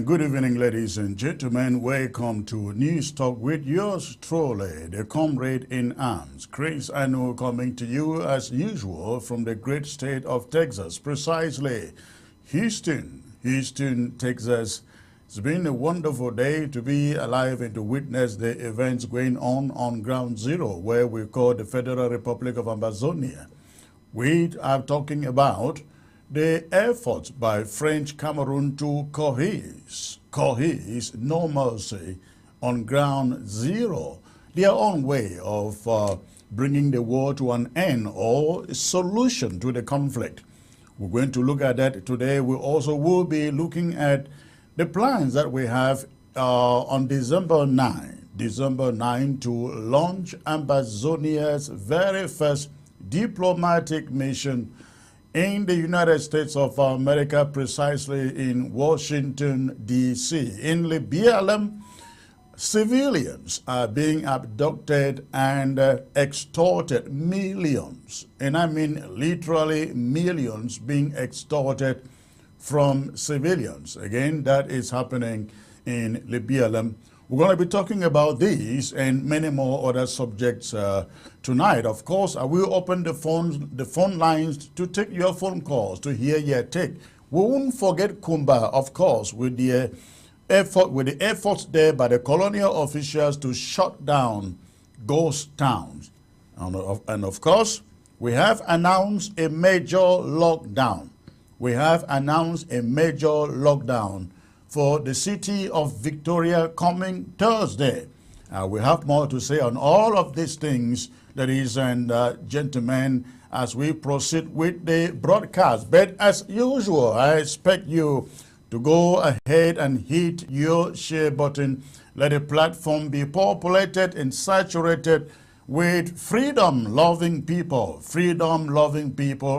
Good evening, ladies and gentlemen. Welcome to News Talk with yours truly, the comrade in arms, Chris Anu, coming to you as usual from the great state of Texas, precisely Houston, Texas. It's been a wonderful day to be alive and to witness the events going on Ground Zero, where we call the Federal Republic of Amazonia. We are talking about the efforts by French Cameroon to cohese normalcy on Ground Zero, their own way of bringing the war to an end or a solution to the conflict. We're going to look at that today. We also will be looking at the plans that we have on December 9 to launch Amazonia's very first diplomatic mission in the United States of America, precisely in Washington, D.C. In Libya, civilians are being abducted and extorted, millions, and I mean literally millions being extorted from civilians. Again, that is happening in Libya. We're going to be talking about these and many more other subjects tonight. Of course, I will open the phone lines to take your phone calls, to hear your take. We won't forget Kumba, of course, with the efforts there by the colonial officials to shut down ghost towns. And of course, we have announced a major lockdown. For the city of Victoria coming Thursday. We have more to say on all of these things, ladies and gentlemen, as we proceed with the broadcast. But as usual, I expect you to go ahead and hit your share button. Let the platform be populated and saturated with freedom-loving people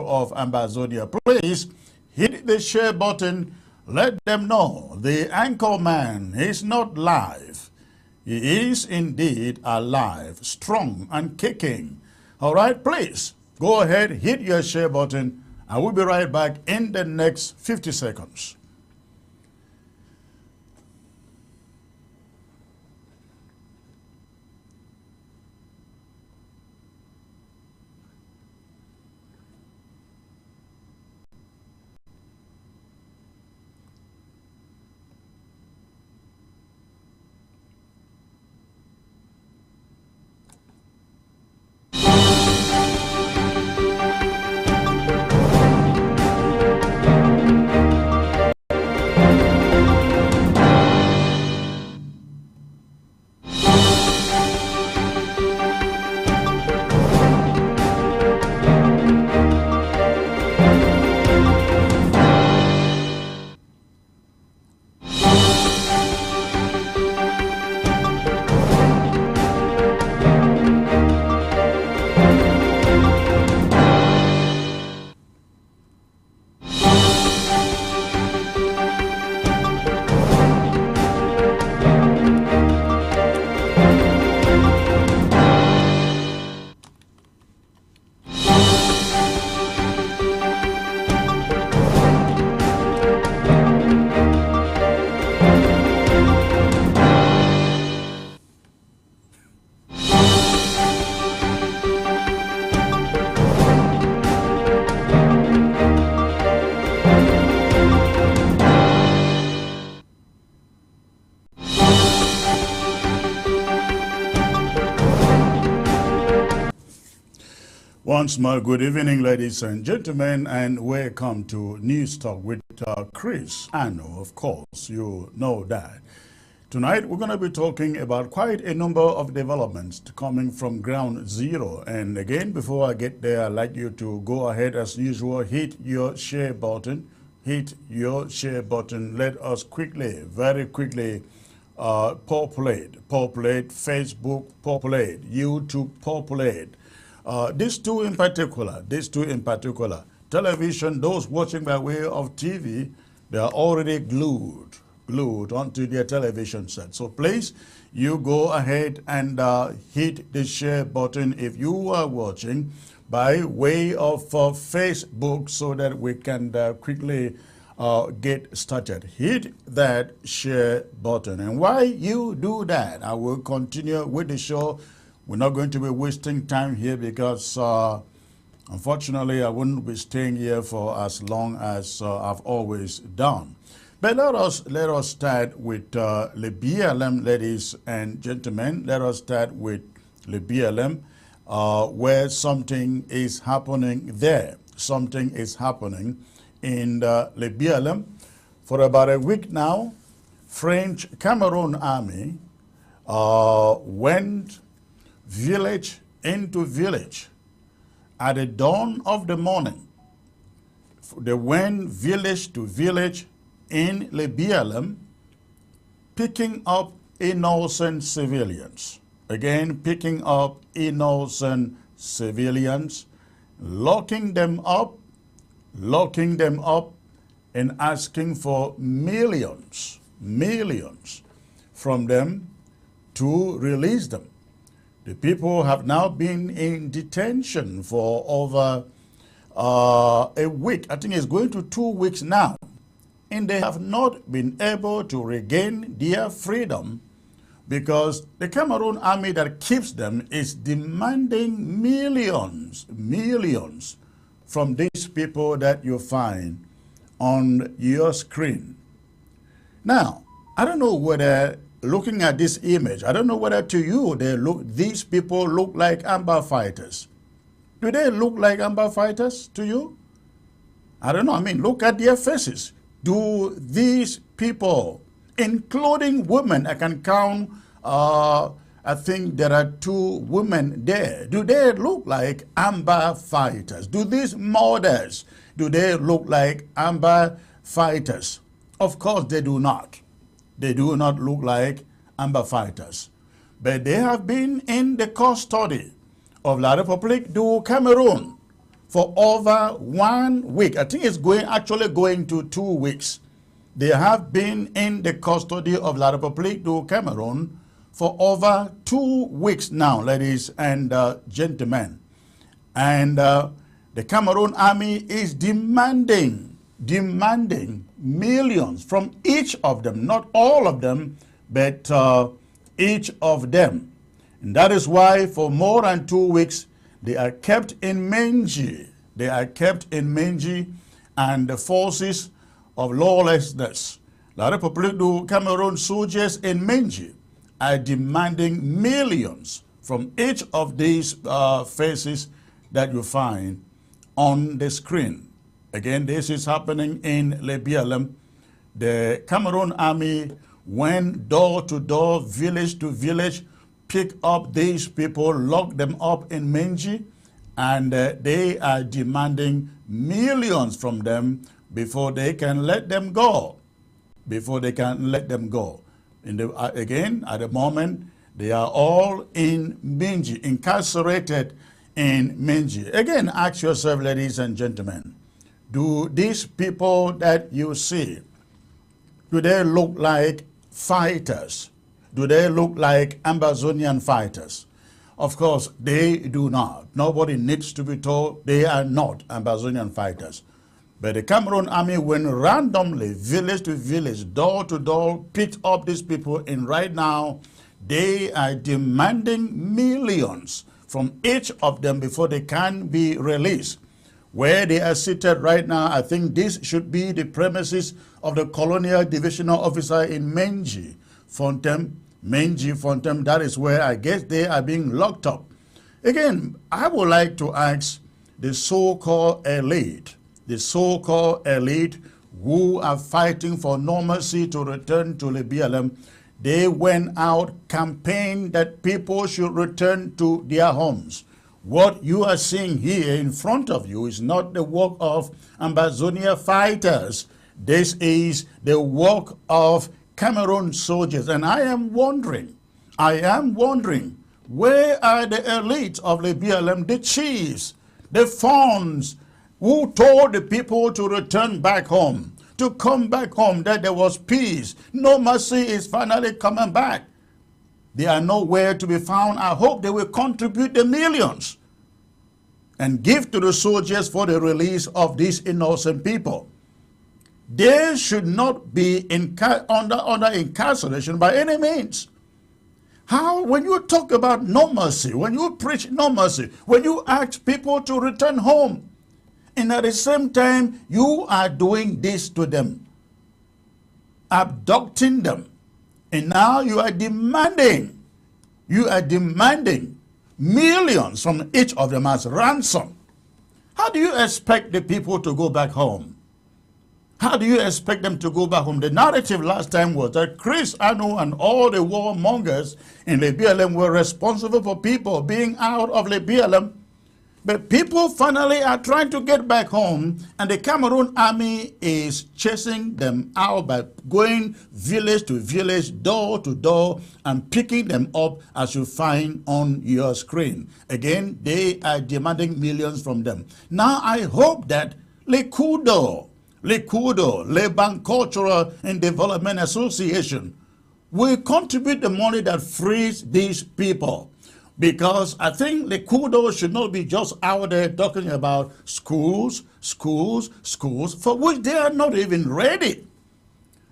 of Amazonia. Please hit the share button. Let them know the anchor man is not live. He is indeed alive, strong and kicking. All right, please go ahead, hit your share button. I will be right back in the next 50 seconds. Once more, good evening, ladies and gentlemen, and welcome to News Talk with Chris Anu. Of course, you know that. Tonight, we're going to be talking about quite a number of developments coming from Ground Zero. And again, before I get there, I'd like you to go ahead, as usual, hit your share button. Let us quickly, very quickly, populate Facebook, populate YouTube, populate. These two in particular, television, those watching by way of TV, they are already glued onto their television set. So please, you go ahead and hit the share button if you are watching by way of Facebook, so that we can quickly get started. Hit that share button. And while you do that, I will continue with the show. We're not going to be wasting time here because unfortunately I wouldn't be staying here for as long as I've always done. But let us start with the BLM, ladies and gentlemen. Let us start with the BLM, where something is happening there. Something is happening in the BLM. For about a week now, French Cameroon army went village into village at the dawn of the morning. They went village to village in the BLM, picking up innocent civilians. Again, picking up innocent civilians, locking them up, and asking for millions from them to release them. The people have now been in detention for over a week. I think it's going to 2 weeks now. And they have not been able to regain their freedom because the Cameroon army that keeps them is demanding millions from these people that you find on your screen. Now, I don't know whether, looking at this image, I don't know whether to you these people look like Amber fighters. Do they look like Amber fighters to you? I don't know. I mean, look at their faces. Do these people, including women, I can count, I think there are 2 women there. Do they look like Amber fighters? Do these mothers, do they look like Amber fighters? Of course they do not. They do not look like Amber fighters. But they have been in the custody of La République du Cameroun for over 1 week. I think it's actually going to 2 weeks. They have been in the custody of La République du Cameroun for over 2 weeks now, ladies and gentlemen. And the Cameroon army is demanding millions from each of them, not all of them, but each of them. And that is why for more than 2 weeks, they are kept in Menji. They are kept in Menji, and the forces of lawlessness, La République du Cameroun soldiers in Menji, are demanding millions from each of these faces that you find on the screen. Again, this is happening in Le BLM. The Cameroon army went door to door, village to village, pick up these people, lock them up in Menji, and they are demanding millions from them before they can let them go. Again, at the moment, they are all in Menji, incarcerated in Menji. Again, ask yourself, ladies and gentlemen, do these people that you see, do they look like fighters? Do they look like Amazonian fighters? Of course, they do not. Nobody needs to be told they are not Amazonian fighters. But the Cameroon army went randomly, village to village, door to door, picked up these people, and right now, they are demanding millions from each of them before they can be released. Where they are seated right now, I think this should be the premises of the Colonial Divisional Officer in Menji, Fontem, that is where I guess they are being locked up. Again, I would like to ask the so-called elite who are fighting for normalcy to return to the BLM. They went out, campaigned that people should return to their homes. What you are seeing here in front of you is not the work of Ambazonia fighters. This is the work of Cameroon soldiers. And I am wondering, where are the elite of the BLM, the chiefs, the funds, who told the people to return back home, to come back home, that there was peace. Normalcy is finally coming back. They are nowhere to be found. I hope they will contribute the millions and give to the soldiers for the release of these innocent people. They should not be under incarceration by any means. How, when you talk about normalcy, when you preach normalcy, when you ask people to return home, and at the same time, you are doing this to them, abducting them, and now you are demanding millions from each of them as ransom. How do you expect the people to go back home? How do you expect them to go back home? The narrative last time was that Chris Anu and all the warmongers in the BLM were responsible for people being out of the BLM. But people finally are trying to get back home, and the Cameroon army is chasing them out by going village to village, door to door, and picking them up as you find on your screen. Again, they are demanding millions from them. Now, I hope that Lekudo, Leban Cultural and Development Association, will contribute the money that frees these people. Because I think the kudos should not be just out there talking about schools, for which they are not even ready.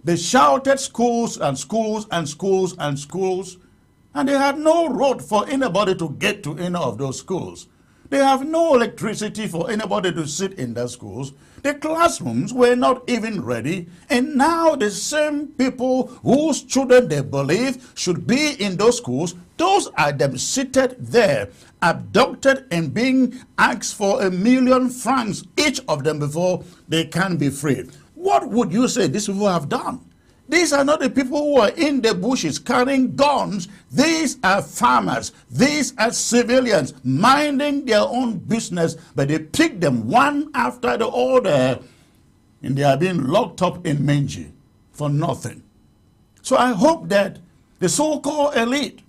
They shouted schools and schools and schools and schools, and they had no road for anybody to get to any of those schools. They have no electricity for anybody to sit in their schools. The classrooms were not even ready. And now the same people whose children they believe should be in those schools, those are them seated there, abducted and being asked for $1 million francs, each of them, before they can be freed. What would you say these people have done? These are not the people who are in the bushes carrying guns. These are farmers. These are civilians minding their own business, but they pick them one after the other, and they are being locked up in Menji for nothing. So I hope that the so-called elite,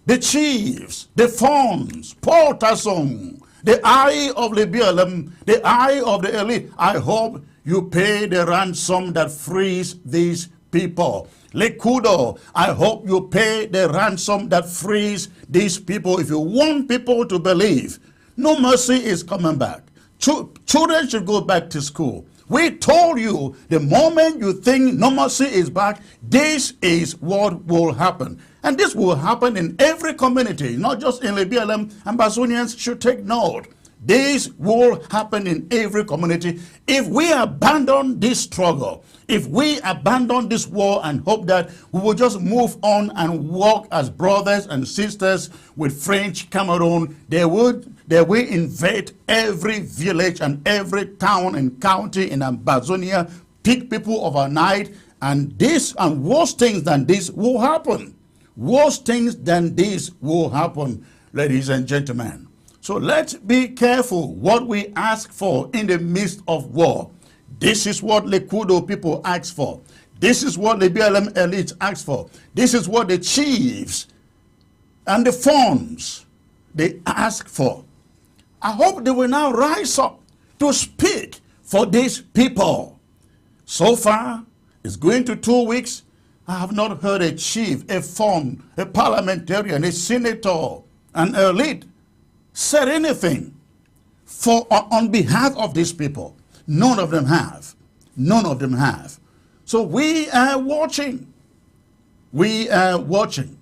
the chiefs, the Fons, Paul Tassong, the eye of the BLM, the eye of the elite, I hope you pay the ransom that frees these people. Lekudo, I hope you pay the ransom that frees these people. If you want people to believe, normalcy is coming back. Children should go back to school. We told you the moment you think normalcy is back, this is what will happen. And this will happen in every community, not just in the BLM. Ambazonians should take note. This will happen in every community if we abandon this struggle, if we abandon this war and hope that we will just move on and walk as brothers and sisters with French Cameroon. They will invade every village and every town and county in Ambazonia, pick people overnight, and this and worse things than this will happen. Worse things than this will happen, ladies and gentlemen. So let's be careful what we ask for in the midst of war. This is what the Kudo people ask for. This is what the BLM elites ask for. This is what the chiefs and the Fons, they ask for. I hope they will now rise up to speak for these people. So far, it's going to 2 weeks. I have not heard a chief, a Fon, a parliamentarian, a senator, an elite said anything on behalf of these people. None of them have. None of them have. So we are watching. We are watching.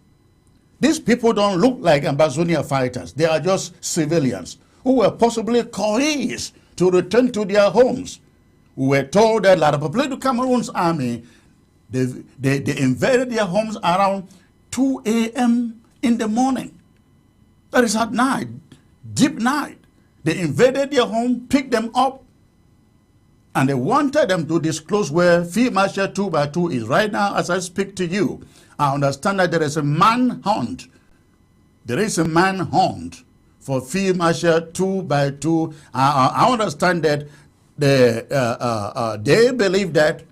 These people don't look like Ambazonia fighters. They are just civilians who were possibly coerced to return to their homes. We were told that La République du Cameroon's army, they invaded their homes around 2 a.m. in the morning. That is at night. Deep night. They invaded their home, picked them up, and they wanted them to disclose where Field Marshal 2x2 is right now as I speak to you. I understand that there is a manhunt. There is a manhunt for Field Marshal 2x2. I understand that they believe that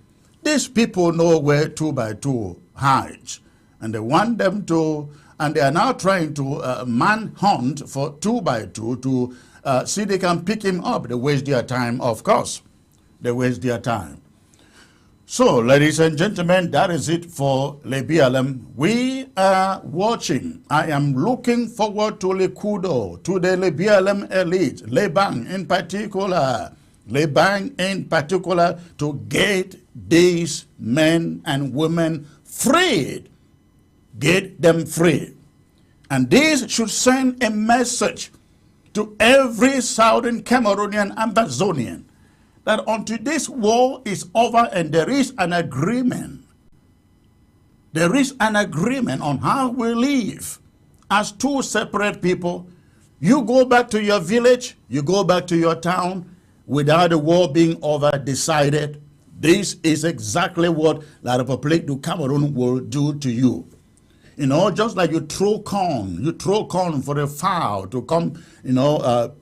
these people know where 2x2 hides, and they want them to. And they are now trying to manhunt for 2x2 to see they can pick him up. They waste their time, of course. They waste their time. So, ladies and gentlemen, that is it for Le BLM. We are watching. I am looking forward to Le Kudo, to the Le BLM elite, Le Bang in particular, to get these men and women freed. Get them free. And this should send a message to every Southern Cameroonian Ambazonian that until this war is over and there is an agreement, on how we live as two separate people. You go back to your village, you go back to your town without the war being over decided. This is exactly what La République du Cameroon will do to you. You know, just like you throw corn for a fowl to come,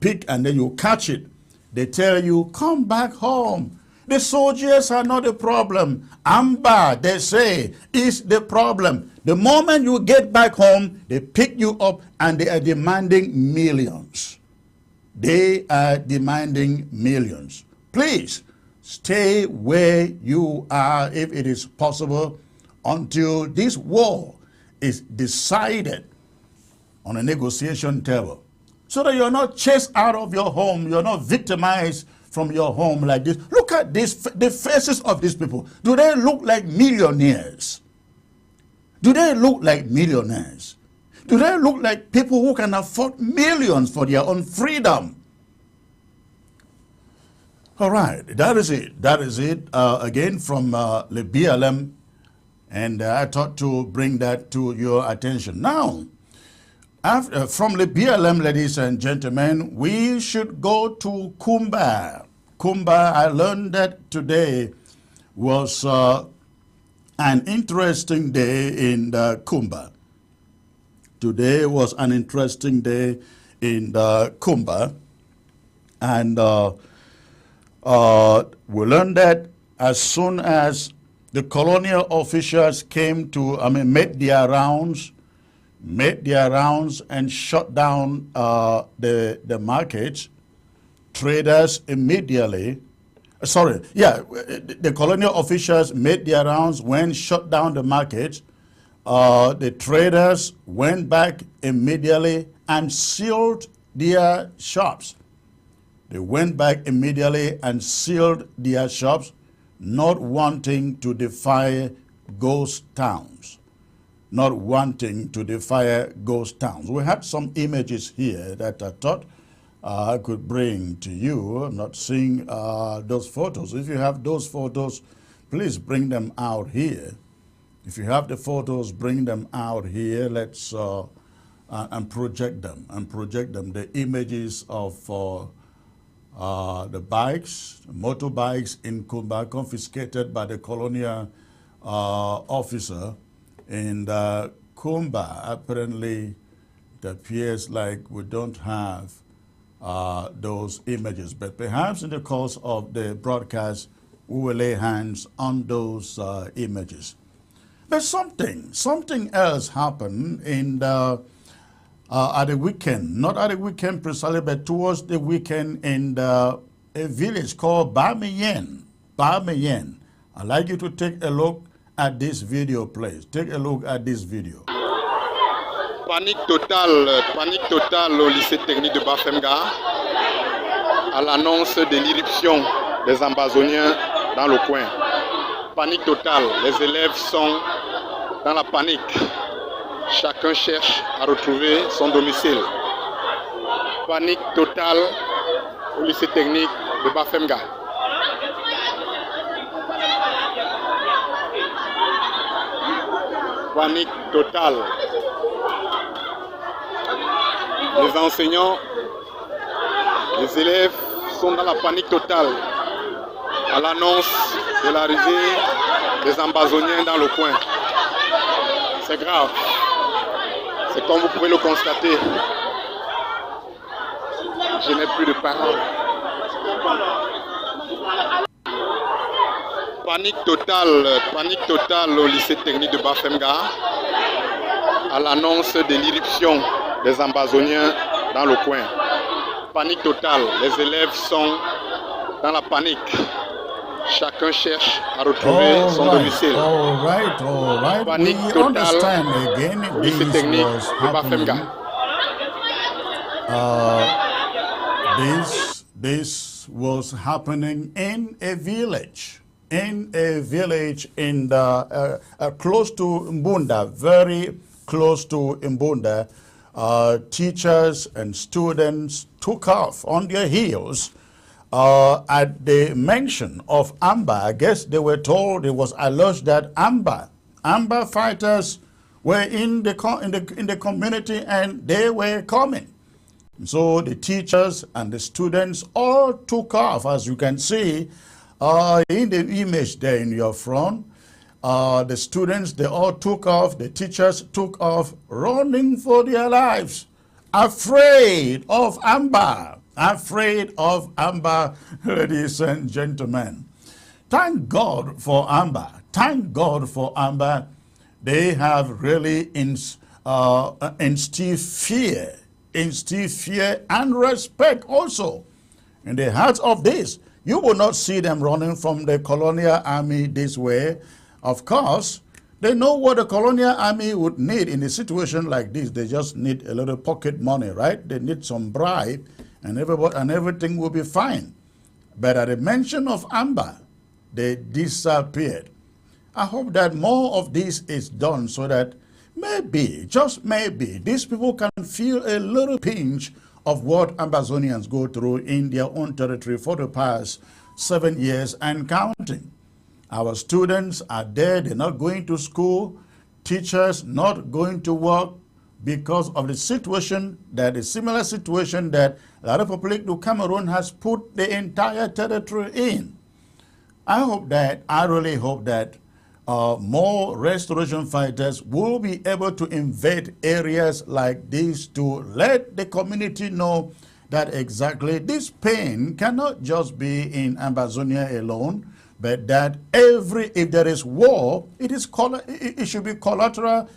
pick, and then you catch it. They tell you, come back home. The soldiers are not the problem. Amba, they say, is the problem. The moment you get back home, they pick you up and they are demanding millions. They are demanding millions. Please, stay where you are if it is possible until this war is decided on a negotiation table, so that you're not chased out of your home, you're not victimized from your home like this. Look at the faces of these people. Do they look like millionaires? Do they look like millionaires? Do they look like people who can afford millions for their own freedom? All right, that is it. That is it. Again, from the BLM. And I thought to bring that to your attention. Now, from the BLM, ladies and gentlemen, we should go to Kumba. Kumba, I learned that today was an interesting day in Kumba. Today was an interesting day in Kumba. And we learned that as soon as the colonial officials came to, made their rounds and shut down the markets, traders immediately, the colonial officials made their rounds when shut down the markets. The traders went back immediately and sealed their shops. They went back immediately and sealed their shops, not wanting to defy ghost towns. Not wanting to defy ghost towns. We have some images here that I thought I could bring to you. I'm not seeing those photos. If you have those photos, please bring them out here. If you have the photos, bring them out here. Let's and project them. The images of the bikes, motorbikes in Kumba, confiscated by the colonial officer in Kumba. Apparently, it appears like we don't have those images, but perhaps in the course of the broadcast, we will lay hands on those images. But something else happened in at the weekend, not at the weekend precisely, but towards the weekend in a village called Bamiyen. Bamiyen. I'd like you to take a look at this video, please. Take a look at this video. Panique totale au lycée technique de Bafemga à l'annonce de l'irruption des Ambazoniens dans le coin. Panique totale, les élèves sont dans la panique. Chacun cherche à retrouver son domicile. Panique totale au lycée technique de Bafemga. Panique totale. Les enseignants, les élèves sont dans la panique totale à l'annonce de l'arrivée des Ambazoniens dans le coin. C'est grave. C'est comme vous pouvez le constater. Je n'ai plus de paroles. Panique totale au lycée technique de Bafemga à l'annonce de l'irruption des Ambazoniens dans le coin. Panique totale. Les élèves sont dans la panique. Chacun cherche à retrouver son domicile. All right. Panique We totale understand again au lycée technique de Bafemga. This was happening in a village. in a village in the, close to Mbunda, very close to Mbunda. Teachers and students took off on their heels at the mention of Amber. I guess they were told, it was alleged that Amber fighters were in the community and they were coming. So the teachers and the students all took off, as you can see in the image there in your front. The students, they all took off, the teachers took off, running for their lives, afraid of Amber, ladies and gentlemen. Thank God for Amber. Thank God for Amber. They have really instilled fear and respect also in the hearts of this. You will not see them running from the colonial army this way. Of course, they know what the colonial army would need in a situation like this. They just need a little pocket money, right? They need some bribe and everything will be fine. But at the mention of Amber, they disappeared. I hope that more of this is done so that maybe, just maybe, these people can feel a little pinch of what Ambazonians go through in their own territory for the past 7 years and counting. Our students are there, they're not going to school, teachers not going to work because of the situation, that a similar situation that La République du Cameroon has put the entire territory in. I really hope that more restoration fighters will be able to invade areas like this to let the community know that exactly this pain cannot just be in Ambazonia alone, but that if there is war, it should be collateral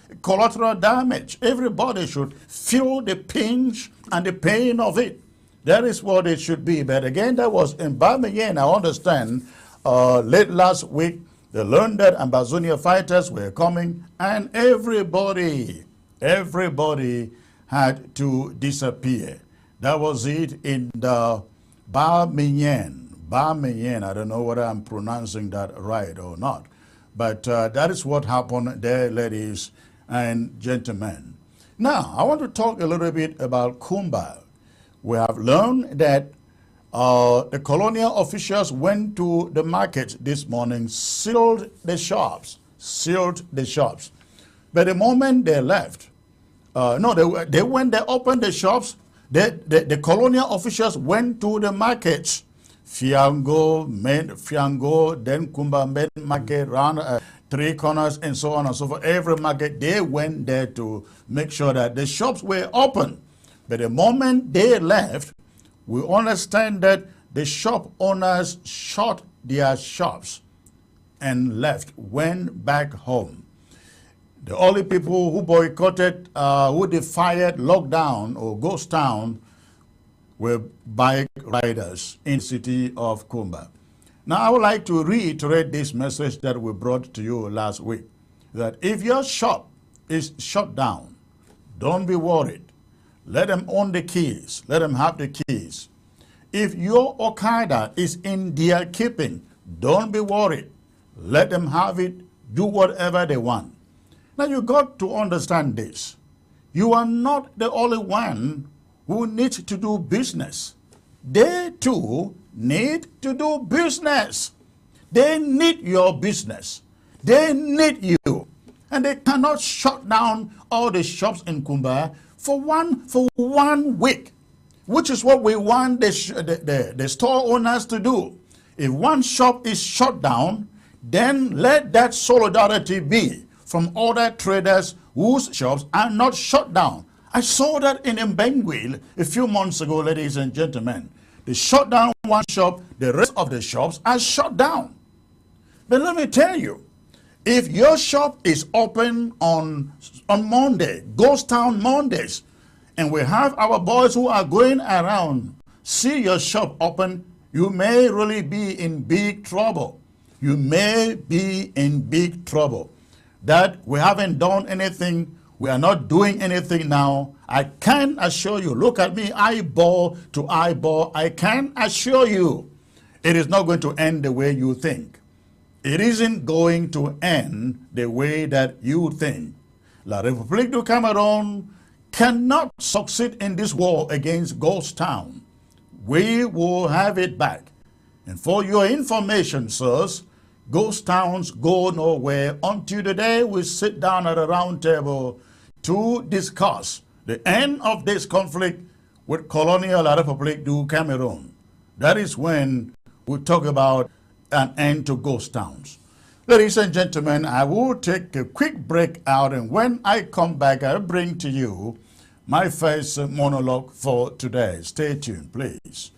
damage. Everybody should feel the pinch and the pain of it. That is what it should be. But again, that was in Bamiyan, I understand, late last week. They learned that Ambazonia fighters were coming and everybody had to disappear. That was it in the Bamiyan. I don't know whether I'm pronouncing that right or not. But that is what happened there, ladies and gentlemen. Now, I want to talk a little bit about Kumba. We have learned that the colonial officials went to the market this morning, sealed the shops. But the moment they left, they opened the shops. The colonial officials went to the markets. Fiango, then Kumba main market, round 3 corners, and so on and so forth. Every market, they went there to make sure that the shops were open. But the moment they left, we understand that the shop owners shut their shops and left, went back home. The only people who boycotted, who defied lockdown or ghost town were bike riders in the city of Kumba. Now, I would like to reiterate this message that we brought to you last week, that if your shop is shut down, don't be worried. Let them own the keys. Let them have the keys. If your Okada is in their keeping, don't be worried. Let them have it. Do whatever they want. Now, you got to understand this. You are not the only one who needs to do business. They too need to do business. They need your business. They need you. And they cannot shut down all the shops in Kumba for one week, which is what we want the store owners to do. If one shop is shut down, then let that solidarity be from other traders whose shops are not shut down. I saw that in Mbengwil a few months ago, ladies and gentlemen. They shut down one shop, the rest of the shops are shut down. But let me tell you, if your shop is open on Monday, Ghost Town Mondays, and we have our boys who are going around, see your shop open, you may really be in big trouble. You may be in big trouble. That we haven't done anything, we are not doing anything now. I can assure you, look at me eyeball to eyeball, I can assure you it is not going to end the way you think. it isn't going to end the way that you think. La République du Cameroon cannot succeed in this war against Ghost Town. We will have it back. And for your information, sirs, ghost towns go nowhere until the day we sit down at a round table to discuss the end of this conflict with colonial La République du Cameroon. That is when we talk about an end to ghost towns. Ladies and gentlemen, I will take a quick break out, and when I come back, I'll bring to you my first monologue for today. Stay tuned, please.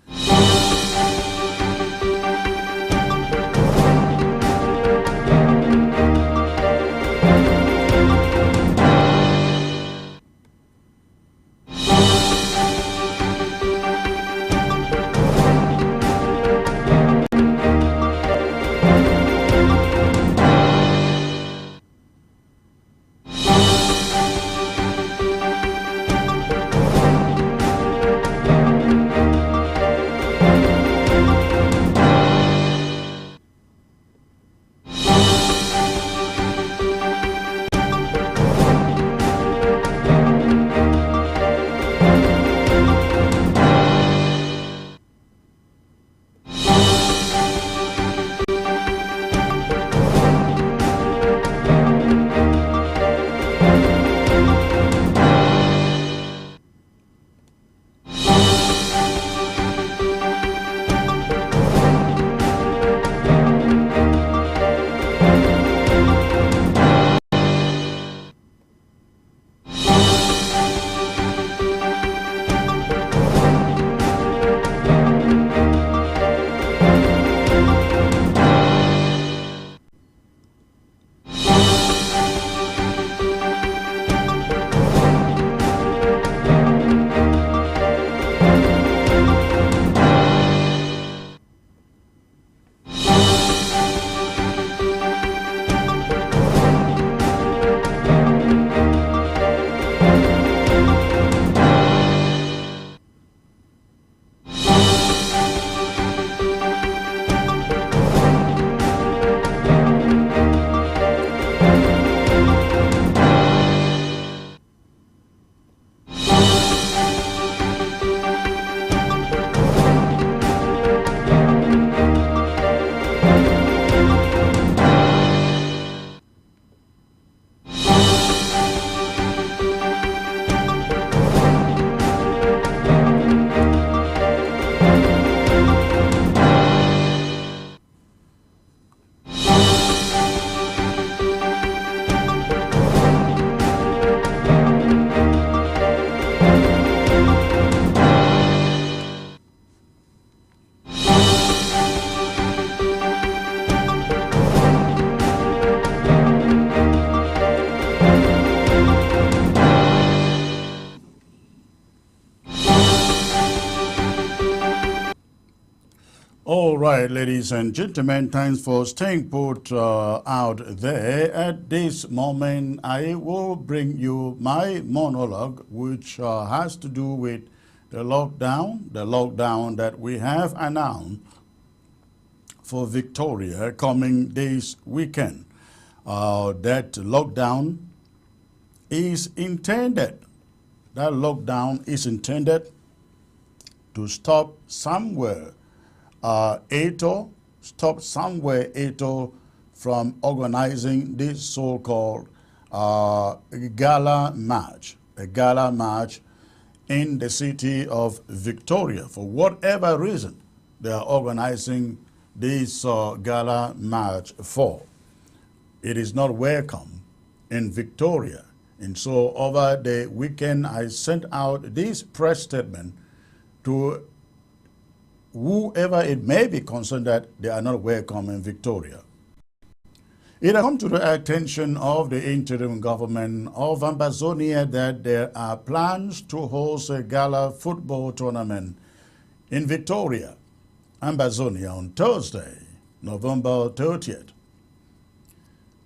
All right, ladies and gentlemen, thanks for staying put out there. At this moment, I will bring you my monologue, which has to do with the lockdown that we have announced for Victoria coming this weekend. That lockdown is intended to stop somewhere ATO from organizing this so-called gala march in the city of Victoria. For whatever reason they are organizing this gala march for, it is not welcome in Victoria. And so over the weekend, I sent out this press statement to whoever it may be concerned that they are not welcome in Victoria. It has come to the attention of the interim government of Ambazonia that there are plans to host a gala football tournament in Victoria, Ambazonia, on Thursday, November 30th.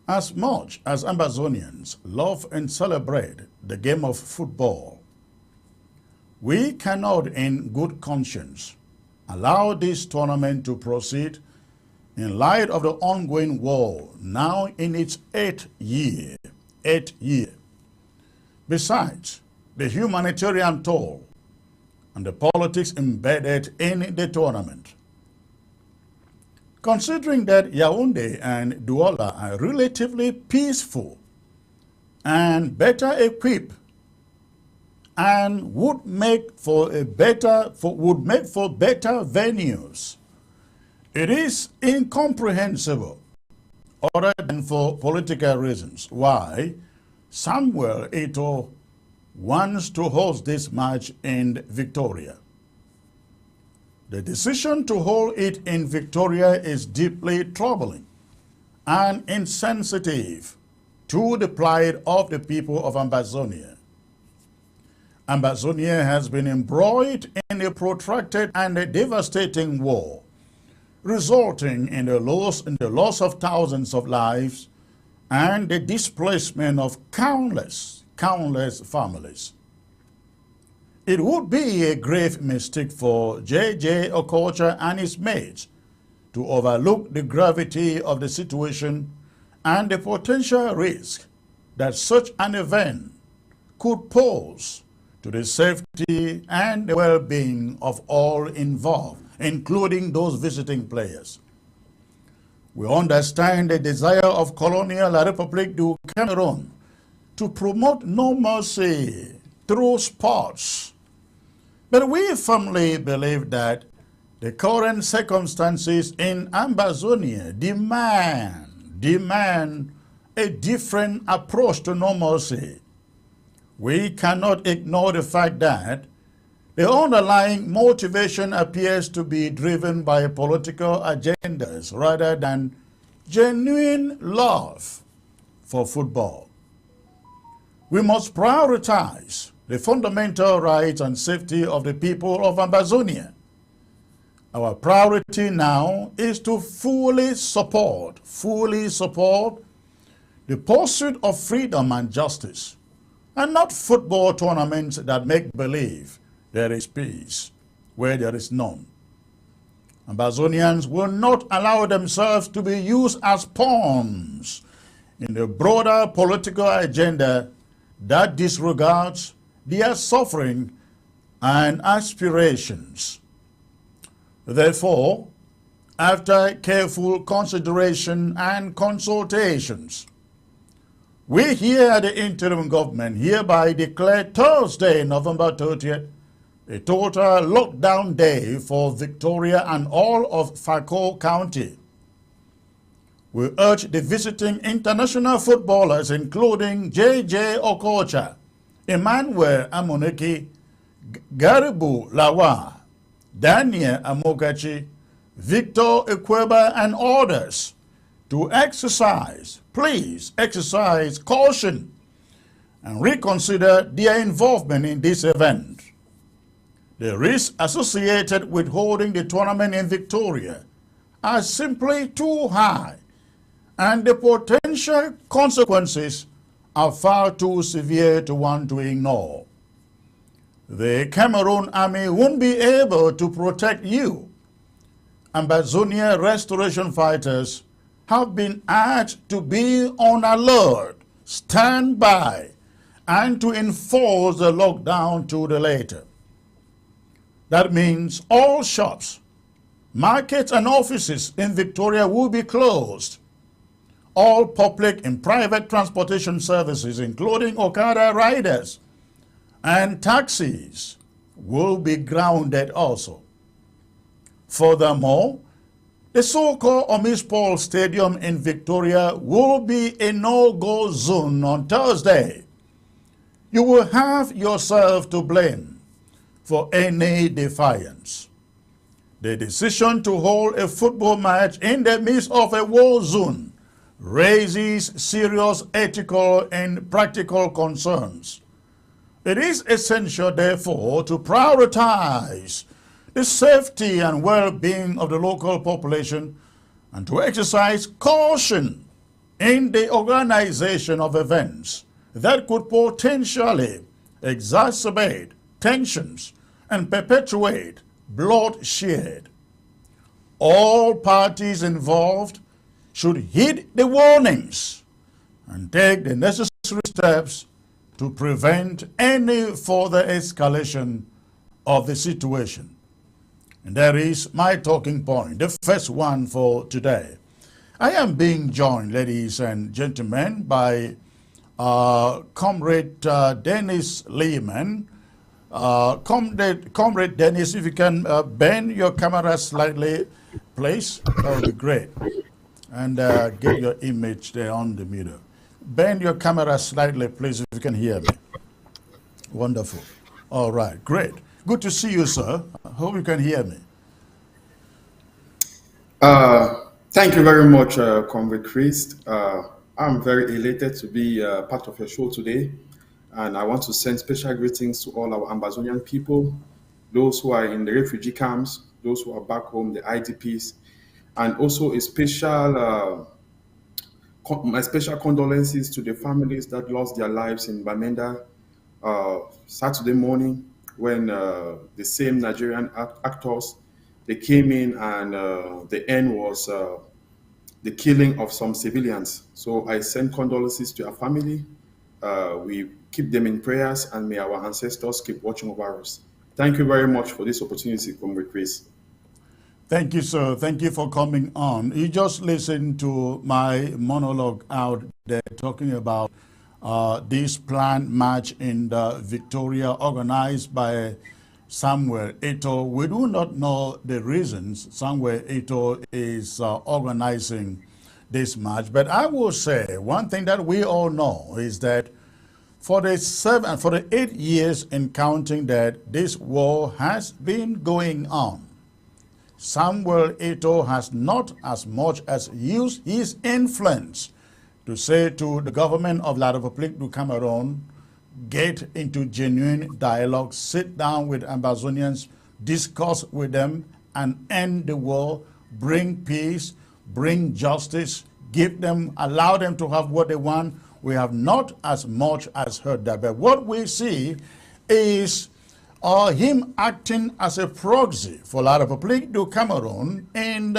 As much as Ambazonians love and celebrate the game of football, we cannot in good conscience allow this tournament to proceed in light of the ongoing war, now in its eighth year. Besides the humanitarian toll and the politics embedded in the tournament. Considering that Yaoundé and Douala are relatively peaceful and better equipped and would make for better venues, it is incomprehensible, other than for political reasons, why Samuel Eto'o wants to host this match in Victoria. The decision to hold it in Victoria is deeply troubling and insensitive to the plight of the people of Ambazonia. Ambazonia has been embroiled in a protracted and a devastating war, resulting in the loss of thousands of lives and the displacement of countless families. It would be a grave mistake for J.J. Okocha and his mates to overlook the gravity of the situation and the potential risk that such an event could pose to the safety and the well-being of all involved, including those visiting players. We understand the desire of colonial La République du Cameroon to promote normalcy through sports. But we firmly believe that the current circumstances in Ambazonia demand a different approach to normalcy. We cannot ignore the fact that the underlying motivation appears to be driven by political agendas rather than genuine love for football. We must prioritize the fundamental rights and safety of the people of Ambazonia. Our priority now is to fully support the pursuit of freedom and justice, and not football tournaments that make believe there is peace where there is none. Ambazonians will not allow themselves to be used as pawns in the broader political agenda that disregards their suffering and aspirations. Therefore, after careful consideration and consultations, we here at the interim government hereby declare Thursday, November 30th, a total lockdown day for Victoria and all of Fako County. We urge the visiting international footballers, including J.J. Okocha, Emmanuel Amoneki, Garibu Lawa, Daniel Amogachi, Victor Ekweba, and others, to please exercise caution and reconsider their involvement in this event. The risks associated with holding the tournament in Victoria are simply too high, and the potential consequences are far too severe to want to ignore. The Cameroon Army won't be able to protect you. Ambazonia restoration fighters have been asked to be on alert, stand by, and to enforce the lockdown to the later. That means all shops, markets, and offices in Victoria will be closed. All public and private transportation services, including Okada riders and taxis, will be grounded also. Furthermore, the so-called Omis Paul Stadium in Victoria will be a no-go zone on Thursday. You will have yourself to blame for any defiance. The decision to hold a football match in the midst of a war zone raises serious ethical and practical concerns. It is essential, therefore, to prioritize the safety and well-being of the local population and to exercise caution in the organization of events that could potentially exacerbate tensions and perpetuate bloodshed. All parties involved should heed the warnings and take the necessary steps to prevent any further escalation of the situation. And there is my talking point, the first one for today. I am being joined, ladies and gentlemen, by Comrade Dennis Lehman. Comrade Dennis, if you can bend your camera slightly, please, that would be great. And get your image there on the middle. Bend your camera slightly, please, if you can hear me. Wonderful. All right, great. Good to see you, sir. I hope you can hear me. Thank you very much, Comrade Chris. I'm very elated to be part of your show today. And I want to send special greetings to all our Ambazonian people, those who are in the refugee camps, those who are back home, the IDPs, and also my special condolences to the families that lost their lives in Bamenda Saturday morning when the same Nigerian actors, they came in and the end was the killing of some civilians. So I send condolences to our family. We keep them in prayers, and may our ancestors keep watching over us. Thank you very much for this opportunity, Comrade Chris. Thank you, sir. Thank you for coming on. You just listened to my monologue out there talking about this planned march in Victoria organized by Samuel Eto'o. We do not know the reasons Samuel Eto'o is organizing this march, but I will say one thing that we all know is that for the 8 years and counting that this war has been going on, Samuel Eto'o has not as much as used his influence to say to the government of La République du Cameroon, get into genuine dialogue, sit down with Ambazonians, discuss with them, and end the war, bring peace, bring justice, allow them to have what they want. We have not as much as heard that. But what we see is him acting as a proxy for La République du Cameroon and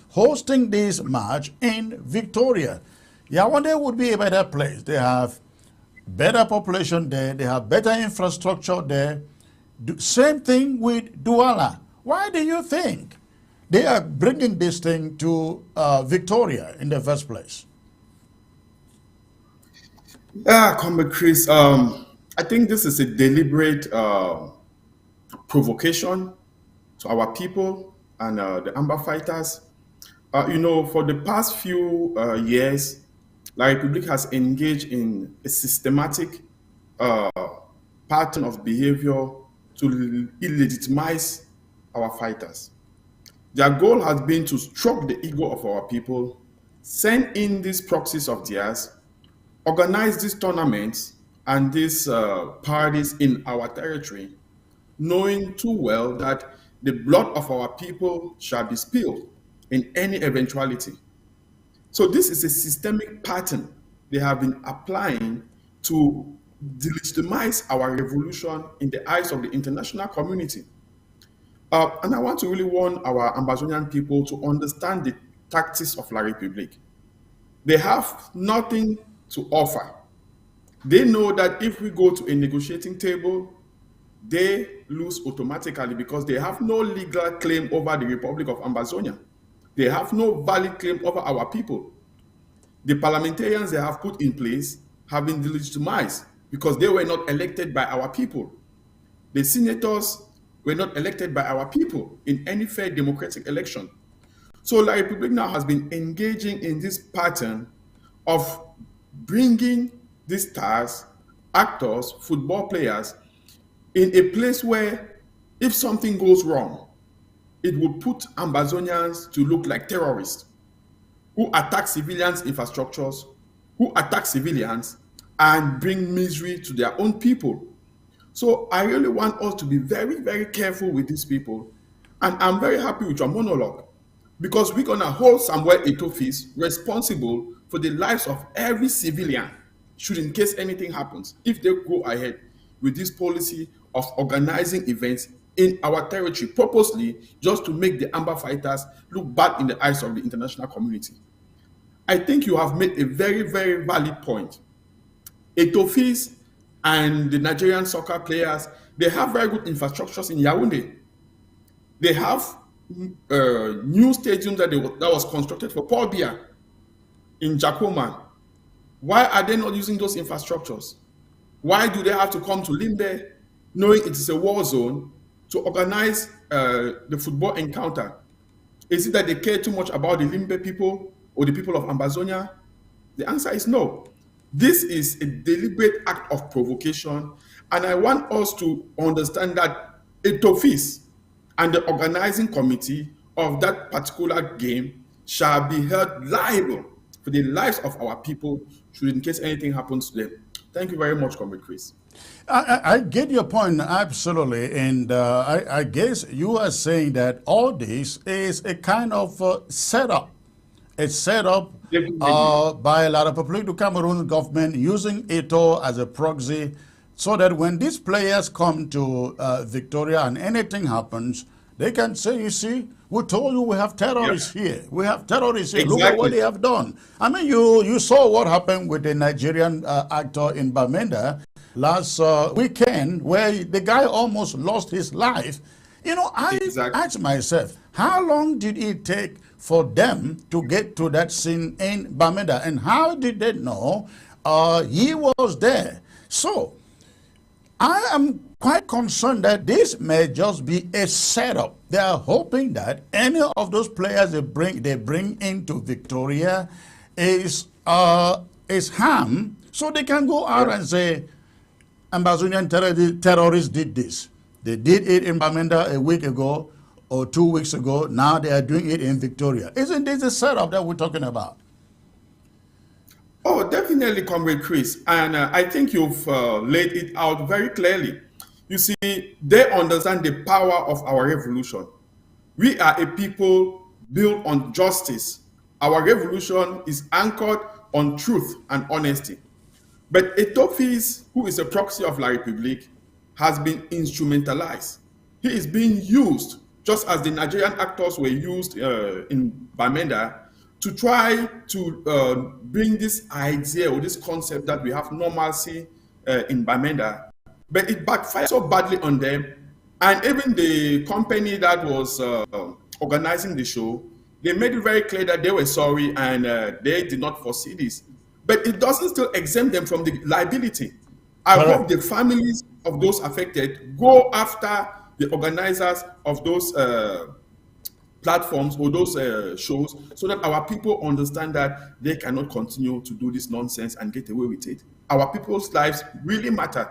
hosting this march in Victoria. Yaoundé would be a better place. They have better population there. They have better infrastructure there. Same thing with Douala. Why do you think they are bringing this thing to Victoria in the first place? Yeah, Comrade Chris, I think this is a deliberate provocation to our people and the Amber fighters. For the past few years, La République has engaged in a systematic pattern of behavior to illegitimize our fighters. Their goal has been to stroke the ego of our people, send in these proxies of theirs, organize these tournaments and these parties in our territory, knowing too well that the blood of our people shall be spilled in any eventuality. So this is a systemic pattern they have been applying to delegitimize our revolution in the eyes of the international community. And I want to really warn our Ambazonian people to understand the tactics of La République. They have nothing to offer. They know that if we go to a negotiating table, they lose automatically because they have no legal claim over the Republic of Ambazonia. They have no valid claim over our people. The parliamentarians they have put in place have been delegitimized because they were not elected by our people. The senators were not elected by our people in any fair democratic election. So La République now has been engaging in this pattern of bringing these stars, actors, football players in a place where if something goes wrong, it would put Ambazonians to look like terrorists who attack civilians' infrastructures, who attack civilians and bring misery to their own people. So I really want us to be very, very careful with these people. And I'm very happy with your monologue because we're going to hold Samuel Eto'o responsible for the lives of every civilian, should in case anything happens, if they go ahead with this policy of organizing events in our territory purposely just to make the Amber fighters look bad in the eyes of the international community. I think you have made a very, very valid point. Etophis and the Nigerian soccer players, they have very good infrastructures in Yaoundé. They have new stadiums that was constructed for Paul Biya in Jakoma. Why are they not using those infrastructures? Why do they have to come to Limbe, knowing it is a war zone, to organize the football encounter? Is it that they care too much about the Limbe people or the people of Ambazonia? The answer is no. This is a deliberate act of provocation, and I want us to understand that Etofis and the organizing committee of that particular game shall be held liable for the lives of our people should in case anything happens to them. Thank you very much, Comrade Chris. I get your point, absolutely. And I guess you are saying that all this is a kind of setup. It's set up by a lot of people, the Cameroon government using Ito as a proxy so that when these players come to Victoria and anything happens, they can say, you see, we told you we have terrorists here. We have terrorists here. Exactly. Look at what they have done. I mean, you saw what happened with the Nigerian actor in Bamenda last weekend, where the guy almost lost his life. You know, I asked myself, how long did it take for them to get to that scene in Bamenda? And how did they know he was there? So, I am quite concerned that this may just be a setup. They are hoping that any of those players they bring into Victoria is harm, so they can go out and say, Ambazonian terrorists did this. They did it in Bamenda a week ago or 2 weeks ago. Now they are doing it in Victoria. Isn't this the setup that we're talking about? Oh, definitely, Comrade Chris. And I think you've laid it out very clearly. You see, they understand the power of our revolution. We are a people built on justice. Our revolution is anchored on truth and honesty. But Etofis, who is a proxy of La République, has been instrumentalized. He is being used, just as the Nigerian actors were used in Bamenda, to try to bring this idea or this concept that we have normalcy in Bamenda. But it backfired so badly on them. And even the company that was organizing the show, they made it very clear that they were sorry and they did not foresee this. But it doesn't still exempt them from the liability. I hope the families of those affected go after the organizers of those platforms or those shows so that our people understand that they cannot continue to do this nonsense and get away with it. Our people's lives really matter.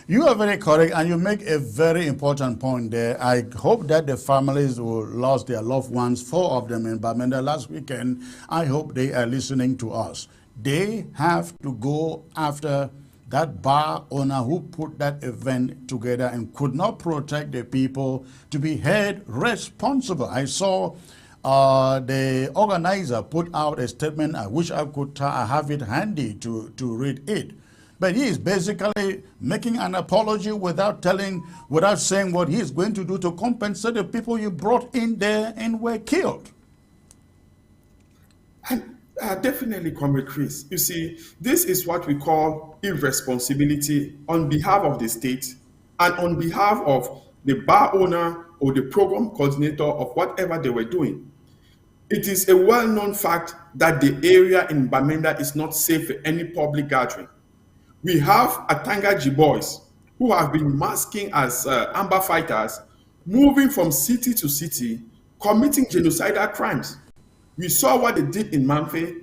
You are very correct, and you make a very important point there. I hope that the families who lost their loved ones, 4 of them in Bamenda last weekend, I hope they are listening to us. They have to go after that bar owner who put that event together and could not protect the people to be held responsible. I saw the organizer put out a statement. I wish I could have it handy to read it. But he is basically making an apology without saying what he is going to do to compensate the people you brought in there and were killed. And definitely, Comrade Chris. You see, this is what we call irresponsibility on behalf of the state and on behalf of the bar owner or the program coordinator of whatever they were doing. It is a well-known fact that the area in Bamenda is not safe for any public gathering. We have Atangaji boys who have been masking as amber fighters, moving from city to city, committing genocidal crimes. We saw what they did in Manfe.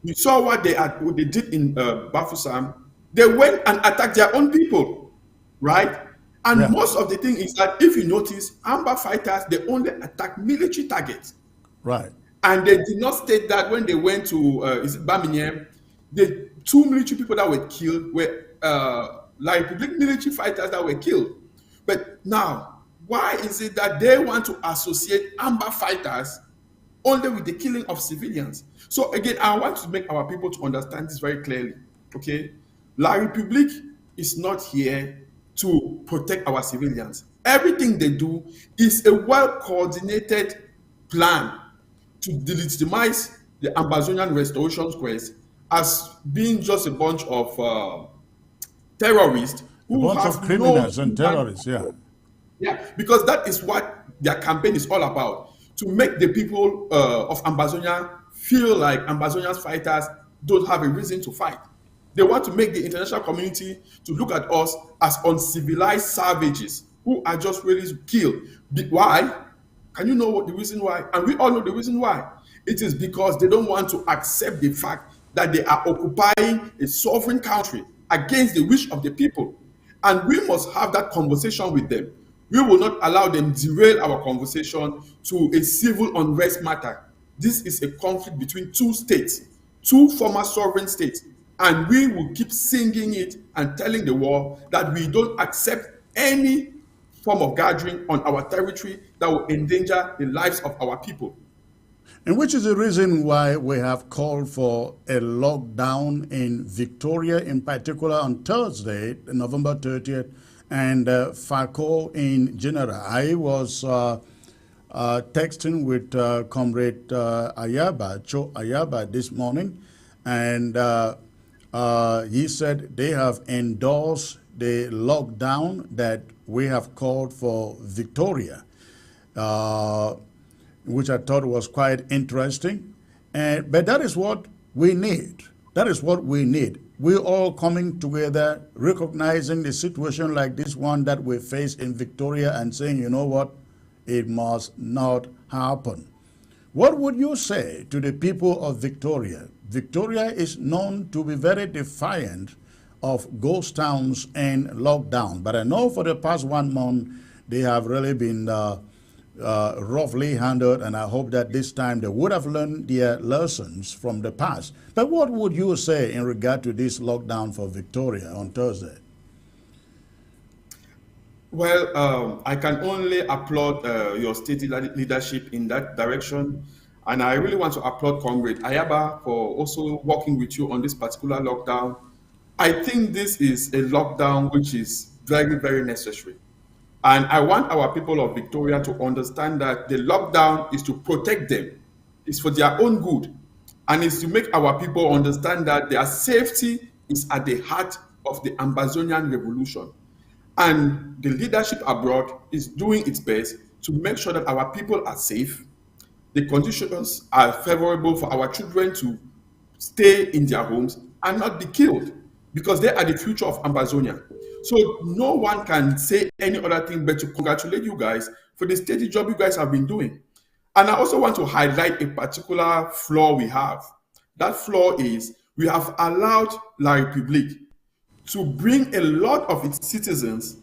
We saw what they did in Bafusam. They went and attacked their own people, right? And most of the thing is that if you notice, amber fighters, they only attack military targets. Right. And they did not state that when they went to Baminiem, the 2 military people that were killed were like public military fighters that were killed. But now, why is it that they want to associate amber fighters only with the killing of civilians? So again, I want to make our people to understand this very clearly. Okay, La République is not here to protect our civilians. Everything they do is a well-coordinated plan to delegitimize the Ambazonian restoration quest as being just a bunch of terrorists A who bunch of have no criminals and human. terrorists, yeah. Yeah, because that is what their campaign is all about, to make the people of Ambazonia feel like Ambazonia's fighters don't have a reason to fight. They want to make the international community to look at us as uncivilized savages who are just ready to kill. Why? Can you know what the reason why? And we all know the reason why. It is because they don't want to accept the fact that they are occupying a sovereign country against the wish of the people. And we must have that conversation with them. We will not allow them derail our conversation to a civil unrest matter. This is a conflict between two states, two former sovereign states, and we will keep singing it and telling the world that we don't accept any form of gathering on our territory that will endanger the lives of our people. And which is the reason why we have called for a lockdown in Victoria, in particular on Thursday, November 30th, and Farco in general. I was texting with Comrade Ayaba, Cho Ayaba, this morning, and he said they have endorsed the lockdown that we have called for Victoria. Which I thought was quite interesting. But that is what we need. That is what we need. We're all coming together, recognizing the situation like this one that we face in Victoria and saying, you know what, it must not happen. What would you say to the people of Victoria? Victoria is known to be very defiant of ghost towns and lockdown. But I know for the past 1 month, they have really been roughly handled, and I hope that this time they would have learned their lessons from the past. But what would you say in regard to this lockdown for Victoria on Thursday? Well, I can only applaud your state leadership in that direction. And I really want to applaud Comrade Ayaba for also working with you on this particular lockdown. I think this is a lockdown which is very, very necessary. And I want our people of Victoria to understand that the lockdown is to protect them. It's for their own good. And it's to make our people understand that their safety is at the heart of the Ambazonian revolution. And the leadership abroad is doing its best to make sure that our people are safe, the conditions are favorable for our children to stay in their homes and not be killed, because they are the future of Ambazonia. So no one can say any other thing but to congratulate you guys for the steady job you guys have been doing. And I also want to highlight a particular flaw we have. That flaw is we have allowed La République to bring a lot of its citizens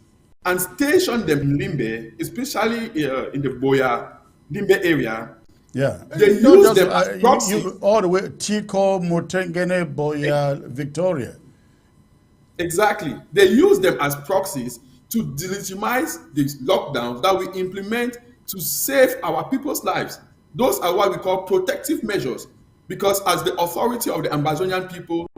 and station them in Limbe, especially in the Boya Limbe area. Yeah. They use them as proxy. All the way, Tico, Mutengene, Boya, Victoria. Exactly. They use them as proxies to delegitimize these lockdowns that we implement to save our people's lives. Those are what we call protective measures, because as the authority of the Ambazonian people,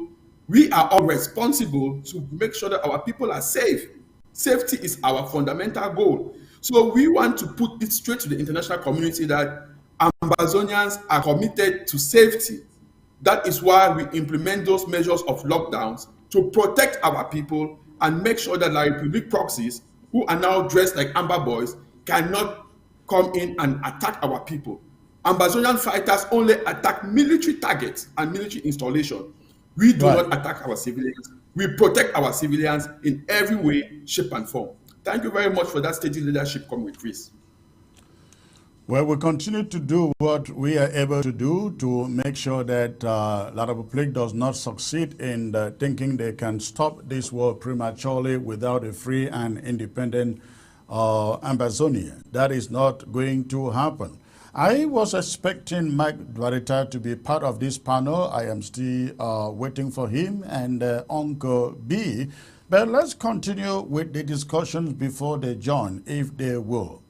we are all responsible to make sure that our people are safe. Safety is our fundamental goal. So we want to put it straight to the international community that Ambazonians are committed to safety. That is why we implement those measures of lockdowns to protect our people and make sure that La République proxies, who are now dressed like Amber Boys, cannot come in and attack our people. Ambazonian fighters only attack military targets and military installation. We do not attack our civilians. We protect our civilians in every way, shape, and form. Thank you very much for that steady leadership, Comrade Chris. Well, we continue to do what we are able to do to make sure that La République does not succeed in thinking they can stop this war prematurely without a free and independent Ambazonia. That is not going to happen. I was expecting Mike Dwarita to be part of this panel. I am still waiting for him and Uncle B. But let's continue with the discussions before they join, if they will.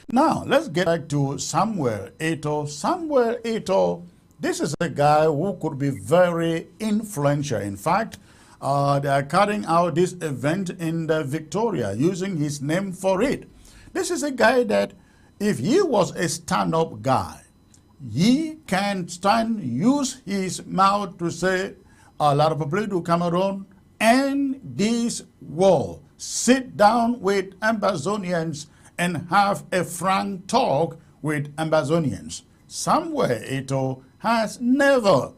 Now, let's get back to Samuel Eto'o. Samuel Eto'o, this is a guy who could be very influential. In fact, they are carrying out this event in Victoria, using his name for it. This is a guy that, if he was a stand-up guy, he can use his mouth to say, a lot of people to Cameroon and this war. Sit down with Ambazonians and have a frank talk with Ambazonians. Samuel Eto'o has never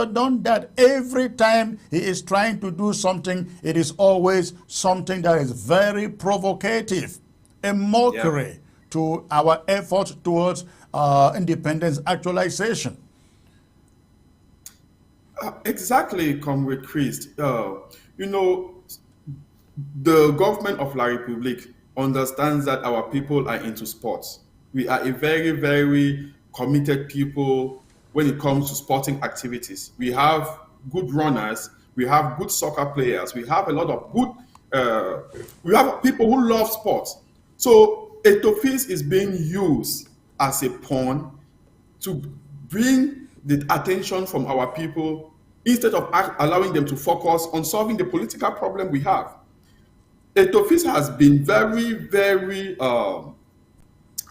done that. Every time he is trying to do something, it is always something that is very provocative, a mockery to our efforts towards independence actualization. Exactly, Comrade Christ. You know, the government of La Republique understands that our people are into sports. We are a very, very committed people when it comes to sporting activities. We have good runners, we have good soccer players, we have a lot of good, we have people who love sports. So Etofis is being used as a pawn to bring the attention from our people instead of allowing them to focus on solving the political problem we have. Etofis has been very, very, I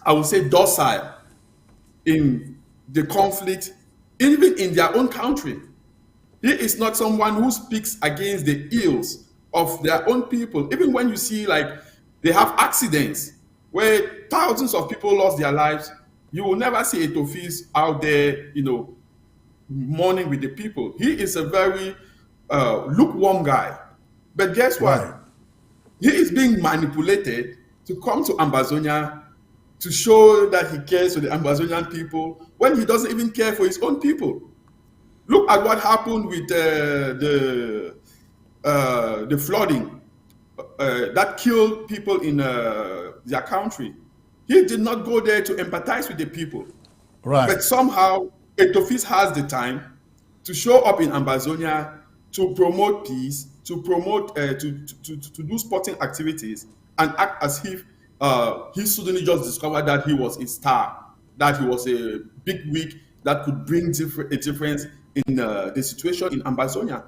would say, docile in the conflict, even in their own country. He is not someone who speaks against the ills of their own people. Even when you see like they have accidents where thousands of people lost their lives, you will never see Etofis out there, you know, mourning with the people. He is a very lukewarm guy. But guess what? Right. He is being manipulated to come to Ambazonia to show that he cares for the Ambazonian people when he doesn't even care for his own people. Look at what happened with the flooding that killed people in their country. He did not go there to empathize with the people. Right. But somehow, Etofis has the time to show up in Ambazonia to promote peace, to promote, to do sporting activities, and act as if he suddenly just discovered that he was a star, that he was a big wig that could bring a difference in the situation in Ambazonia.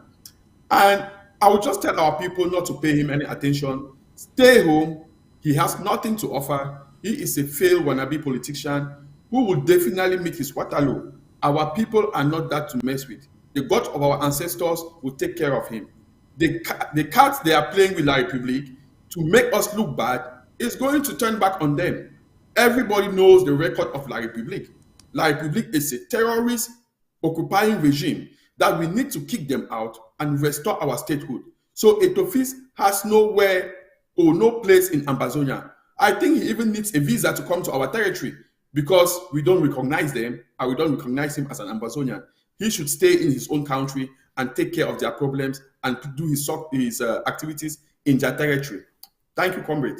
And I would just tell our people not to pay him any attention. Stay home. He has nothing to offer. He is a failed wannabe politician who will definitely meet his Waterloo. Our people are not that to mess with. The God of our ancestors will take care of him. The cards they are playing with La Republique to make us look bad is going to turn back on them. Everybody knows the record of La Republique. La Republique is a terrorist occupying regime that we need to kick them out and restore our statehood. So Etofis has nowhere or no place in Ambazonia. I think he even needs a visa to come to our territory because we don't recognize them and we don't recognize him as an Ambazonian. He should stay in his own country and take care of their problems and do his activities in their territory. Thank you, comrade.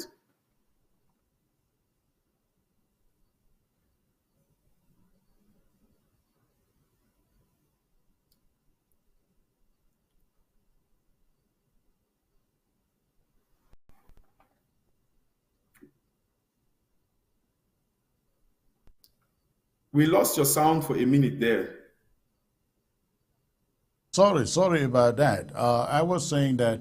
We lost your sound for a minute there. Sorry about that. I was saying that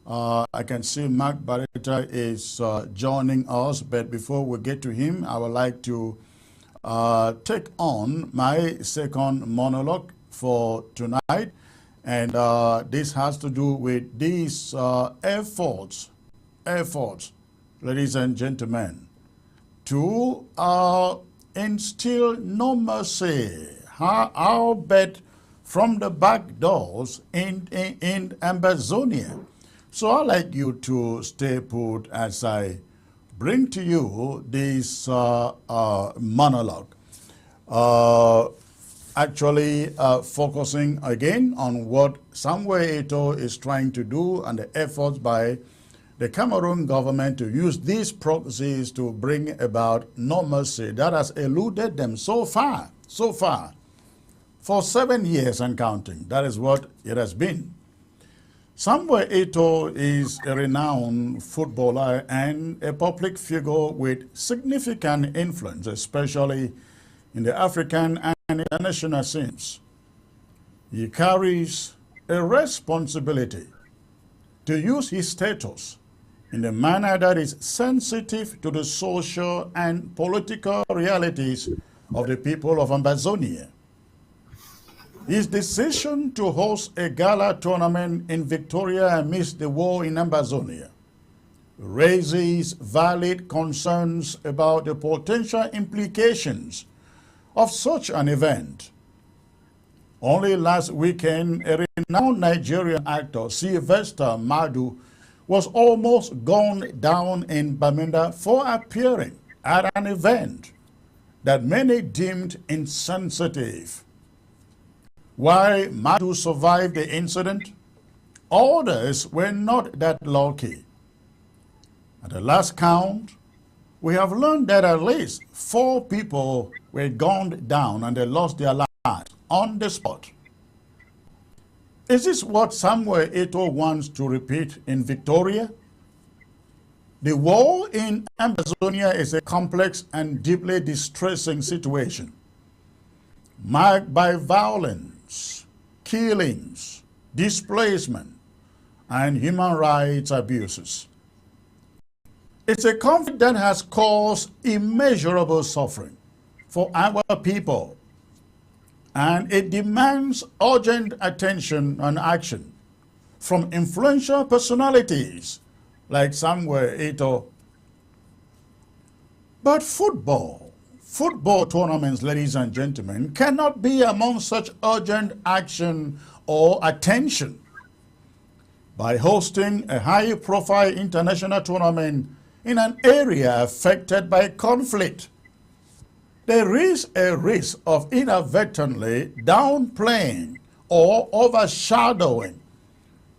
I can see Mark Barretta is joining us, but before we get to him, I would like to take on my second monologue for tonight. And this has to do with these efforts, ladies and gentlemen, to instill normalcy. How bet from the back doors in Ambazonia. So I'd like you to stay put as I bring to you this monologue. Actually focusing again on what Samuel Eto'o is trying to do and the efforts by the Cameroon government to use these proxies to bring about normalcy that has eluded them so far, for 7 years and counting. That is what it has been. Samuel Eto'o is a renowned footballer and a public figure with significant influence, especially in the African and international scenes. He carries a responsibility to use his status in a manner that is sensitive to the social and political realities of the people of Ambazonia. His decision to host a gala tournament in Victoria amidst the war in Ambazonia raises valid concerns about the potential implications of such an event. Only last weekend, a renowned Nigerian actor, Sylvester Madu, was almost gunned down in Bamenda for appearing at an event that many deemed insensitive. While Madu survived the incident, others were not that lucky. At the last count, we have learned that at least 4 people were gunned down and they lost their lives on the spot. Is this what Samuel Eto'o wants to repeat in Victoria? The war in Amazonia is a complex and deeply distressing situation, marked by violence, killings, displacement, and human rights abuses. It's a conflict that has caused immeasurable suffering for our people, and it demands urgent attention and action from influential personalities like Samuel Eto'o. But football tournaments, ladies and gentlemen, cannot be among such urgent action or attention. By hosting a high-profile international tournament in an area affected by conflict, there is a risk of inadvertently downplaying or overshadowing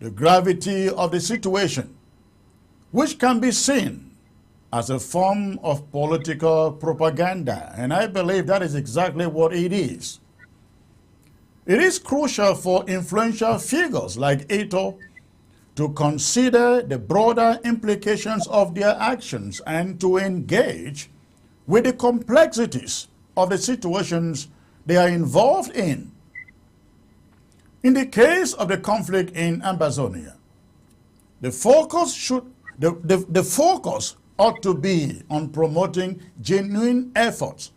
the gravity of the situation, which can be seen as a form of political propaganda, and I believe that is exactly what it is. It is crucial for influential figures like Eto'o to consider the broader implications of their actions and to engage with the complexities of the situations they are involved in. In the case of the conflict in Ambazonia, the focus ought to be on promoting genuine efforts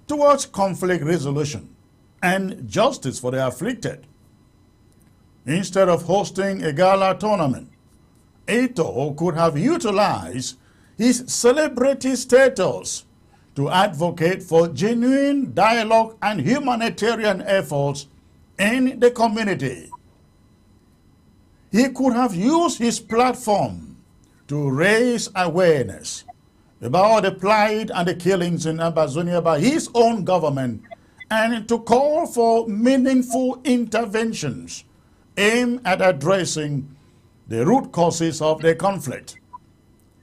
towards conflict resolution and justice for the afflicted. Instead of hosting a gala tournament, Eto'o could have utilized his celebrity status to advocate for genuine dialogue and humanitarian efforts in the community. He could have used his platform to raise awareness about the plight and the killings in Amazonia by his own government and to call for meaningful interventions aimed at addressing the root causes of the conflict.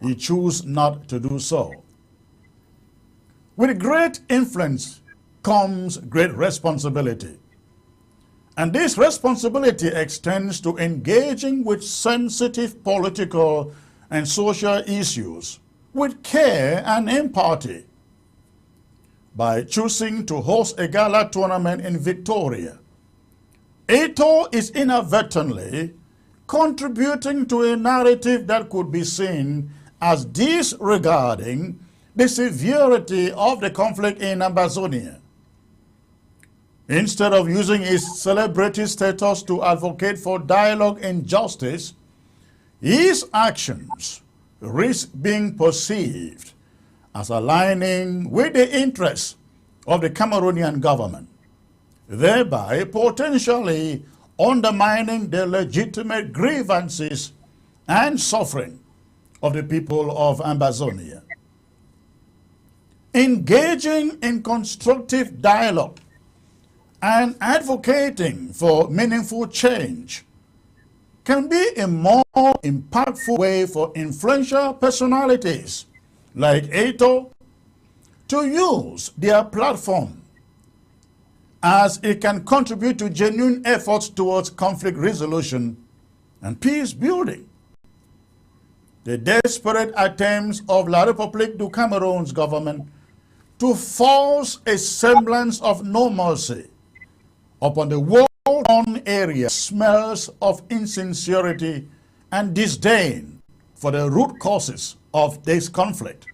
He chose not to do so. With great influence comes great responsibility. And this responsibility extends to engaging with sensitive political and social issues with care and empathy. By choosing to host a gala tournament in Victoria, Eto'o is inadvertently contributing to a narrative that could be seen as disregarding the severity of the conflict in Amazonia. Instead of using his celebrity status to advocate for dialogue and justice, his actions risk being perceived as aligning with the interests of the Cameroonian government, thereby potentially undermining the legitimate grievances and suffering of the people of Ambazonia. Engaging in constructive dialogue and advocating for meaningful change can be a more impactful way for influential personalities like Eto'o to use their platform, as it can contribute to genuine efforts towards conflict resolution and peace building. The desperate attempts of La République du Cameroon's government to force a semblance of normalcy upon the war-torn area smells of insincerity and disdain for the root causes of this conflict.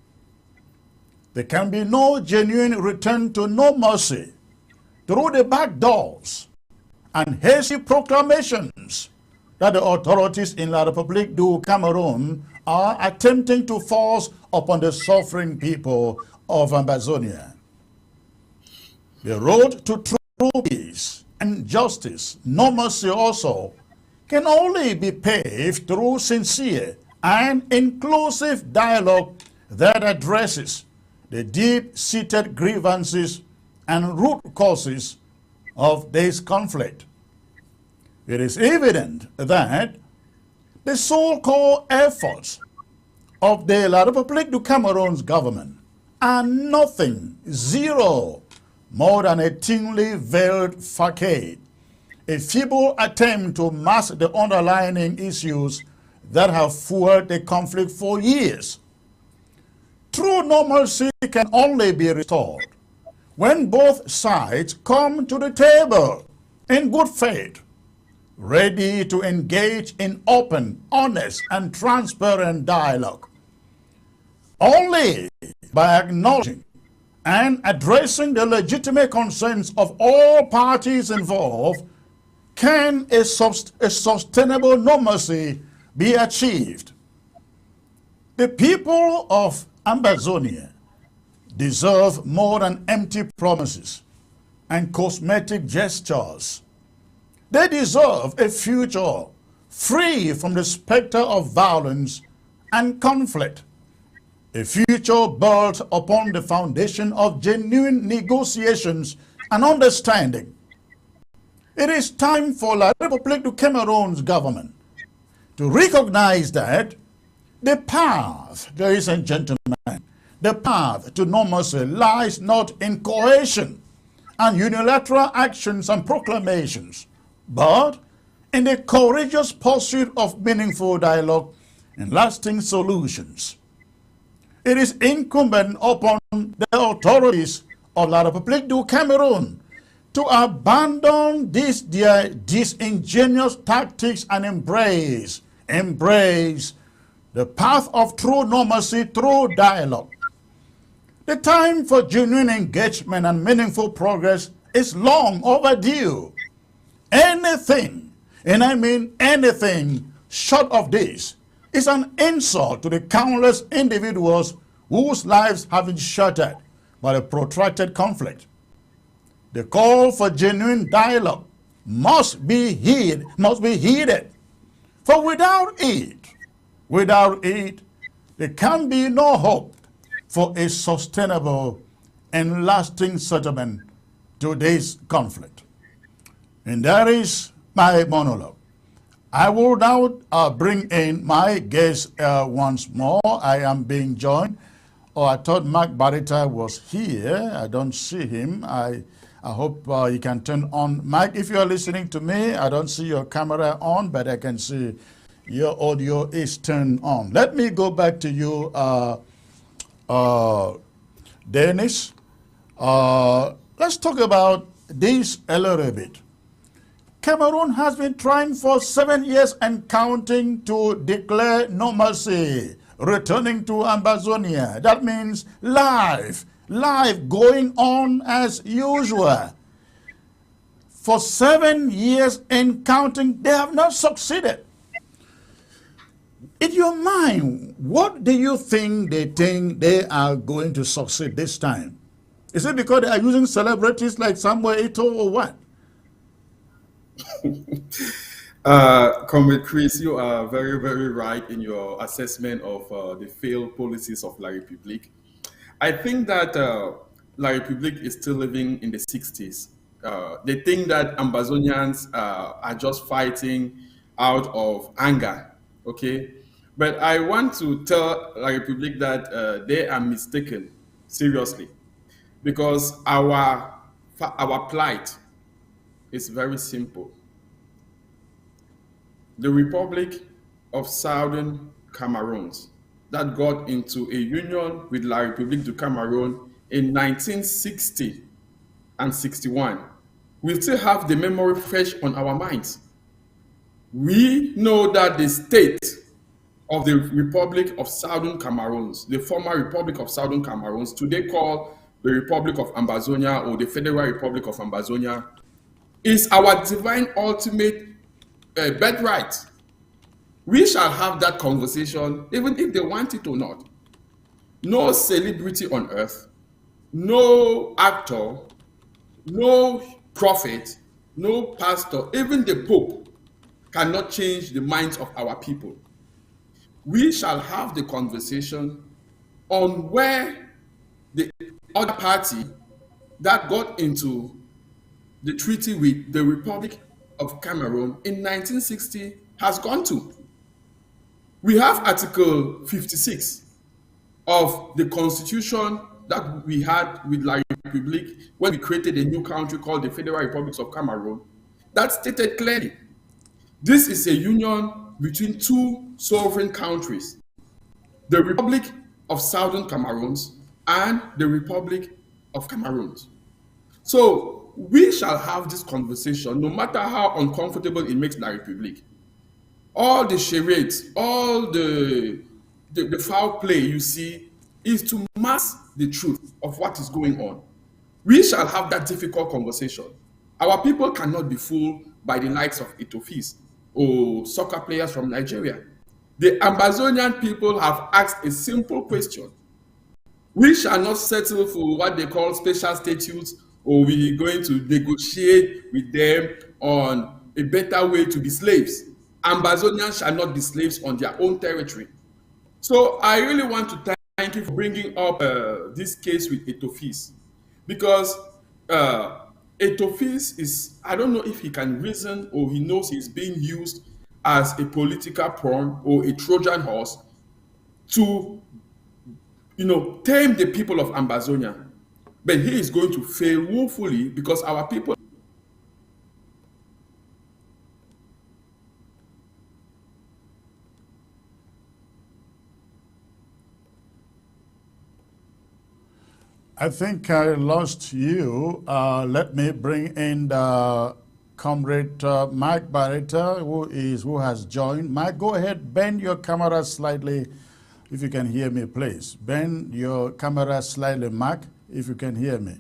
There can be no genuine return to normalcy through the back doors and hasty proclamations that the authorities in La République du Cameroon are attempting to force upon the suffering people of Amazonia. The road to true peace and justice, normalcy also, can only be paved through sincere and inclusive dialogue that addresses the deep-seated grievances and root causes of this conflict. It is evident that the so-called efforts of the La République du Cameroon's government are nothing, zero, more than a thinly veiled facade, a feeble attempt to mask the underlying issues that have fueled the conflict for years. True normalcy can only be restored when both sides come to the table in good faith, ready to engage in open, honest, and transparent dialogue. Only by acknowledging and addressing the legitimate concerns of all parties involved can a sustainable normalcy be achieved. The people of Amazonia deserve more than empty promises and cosmetic gestures. They deserve a future free from the specter of violence and conflict, a future built upon the foundation of genuine negotiations and understanding. It is time for La République du Cameroon's government to recognize that the path, ladies and gentlemen, the path to normalcy lies not in coercion and unilateral actions and proclamations, but in the courageous pursuit of meaningful dialogue and lasting solutions. It is incumbent upon the authorities of La République du Cameroon to abandon these their disingenuous tactics and embrace the path of true normalcy through dialogue. The time for genuine engagement and meaningful progress is long overdue. Anything, and I mean anything short of this, is an insult to the countless individuals whose lives have been shattered by the protracted conflict. The call for genuine dialogue must be heeded. For without it, there can be no hope for a sustainable and lasting settlement to this conflict. And that is my monologue. I will now bring in my guest once more. I am being joined. Oh, I thought Mark Barita was here. I don't see him. I hope you can turn on. Mike, if you are listening to me, I don't see your camera on, but I can see your audio is turned on. Let me go back to you, Dennis. Let's talk about this a little bit. Cameroon has been trying for 7 years and counting to declare normalcy, returning to Amazonia. That means life going on as usual. For 7 years and counting, they have not succeeded. In your mind, what do you think they are going to succeed this time? Is it because they are using celebrities like Samuel Eto'o or what? Comrade Chris, you are very, very right in your assessment of the failed policies of La République. I think that La République is still living in the 60s. They think that Ambazonians are just fighting out of anger, okay? But I want to tell La République that they are mistaken, seriously, because our plight is very simple. The Republic of Southern Cameroons that got into a union with La République du Cameroon in 1960 and 61. We still have the memory fresh on our minds. We know that the state of the Republic of Southern Cameroons, the former Republic of Southern Cameroons, today called the Republic of Ambazonia or the Federal Republic of Ambazonia, is our divine ultimate birthright. We shall have that conversation even if they want it or not. No celebrity on earth, no actor, no prophet, no pastor, even the Pope cannot change the minds of our people. We shall have the conversation on where the other party that got into the treaty with the Republic of Cameroon in 1960 has gone to. We have Article 56 of the constitution that we had with La République when we created a new country called the Federal Republic of Cameroon that stated clearly this is a union between two sovereign countries, the Republic of Southern Cameroons and the Republic of Cameroons. So we shall have this conversation no matter how uncomfortable it makes La République. All the charades, all the foul play you see is to mask the truth of what is going on. We shall have that difficult conversation. Our people cannot be fooled by the likes of Etofis or soccer players from Nigeria. The Ambazonian people have asked a simple question. We shall not settle for what they call special status, or we're going to negotiate with them on a better way to be slaves. Ambazonians shall not be slaves on their own territory. So I really want to thank you for bringing up this case with Etofis, because Etofis is, I don't know if he can reason or he knows he's being used as a political pawn or a Trojan horse to, tame the people of Ambazonia. But he is going to fail woefully because our people I think I lost you. Let me bring in the comrade Mike Barretta, who has joined. Mike, go ahead, bend your camera slightly, if you can hear me, please. Bend your camera slightly, Mike, if you can hear me.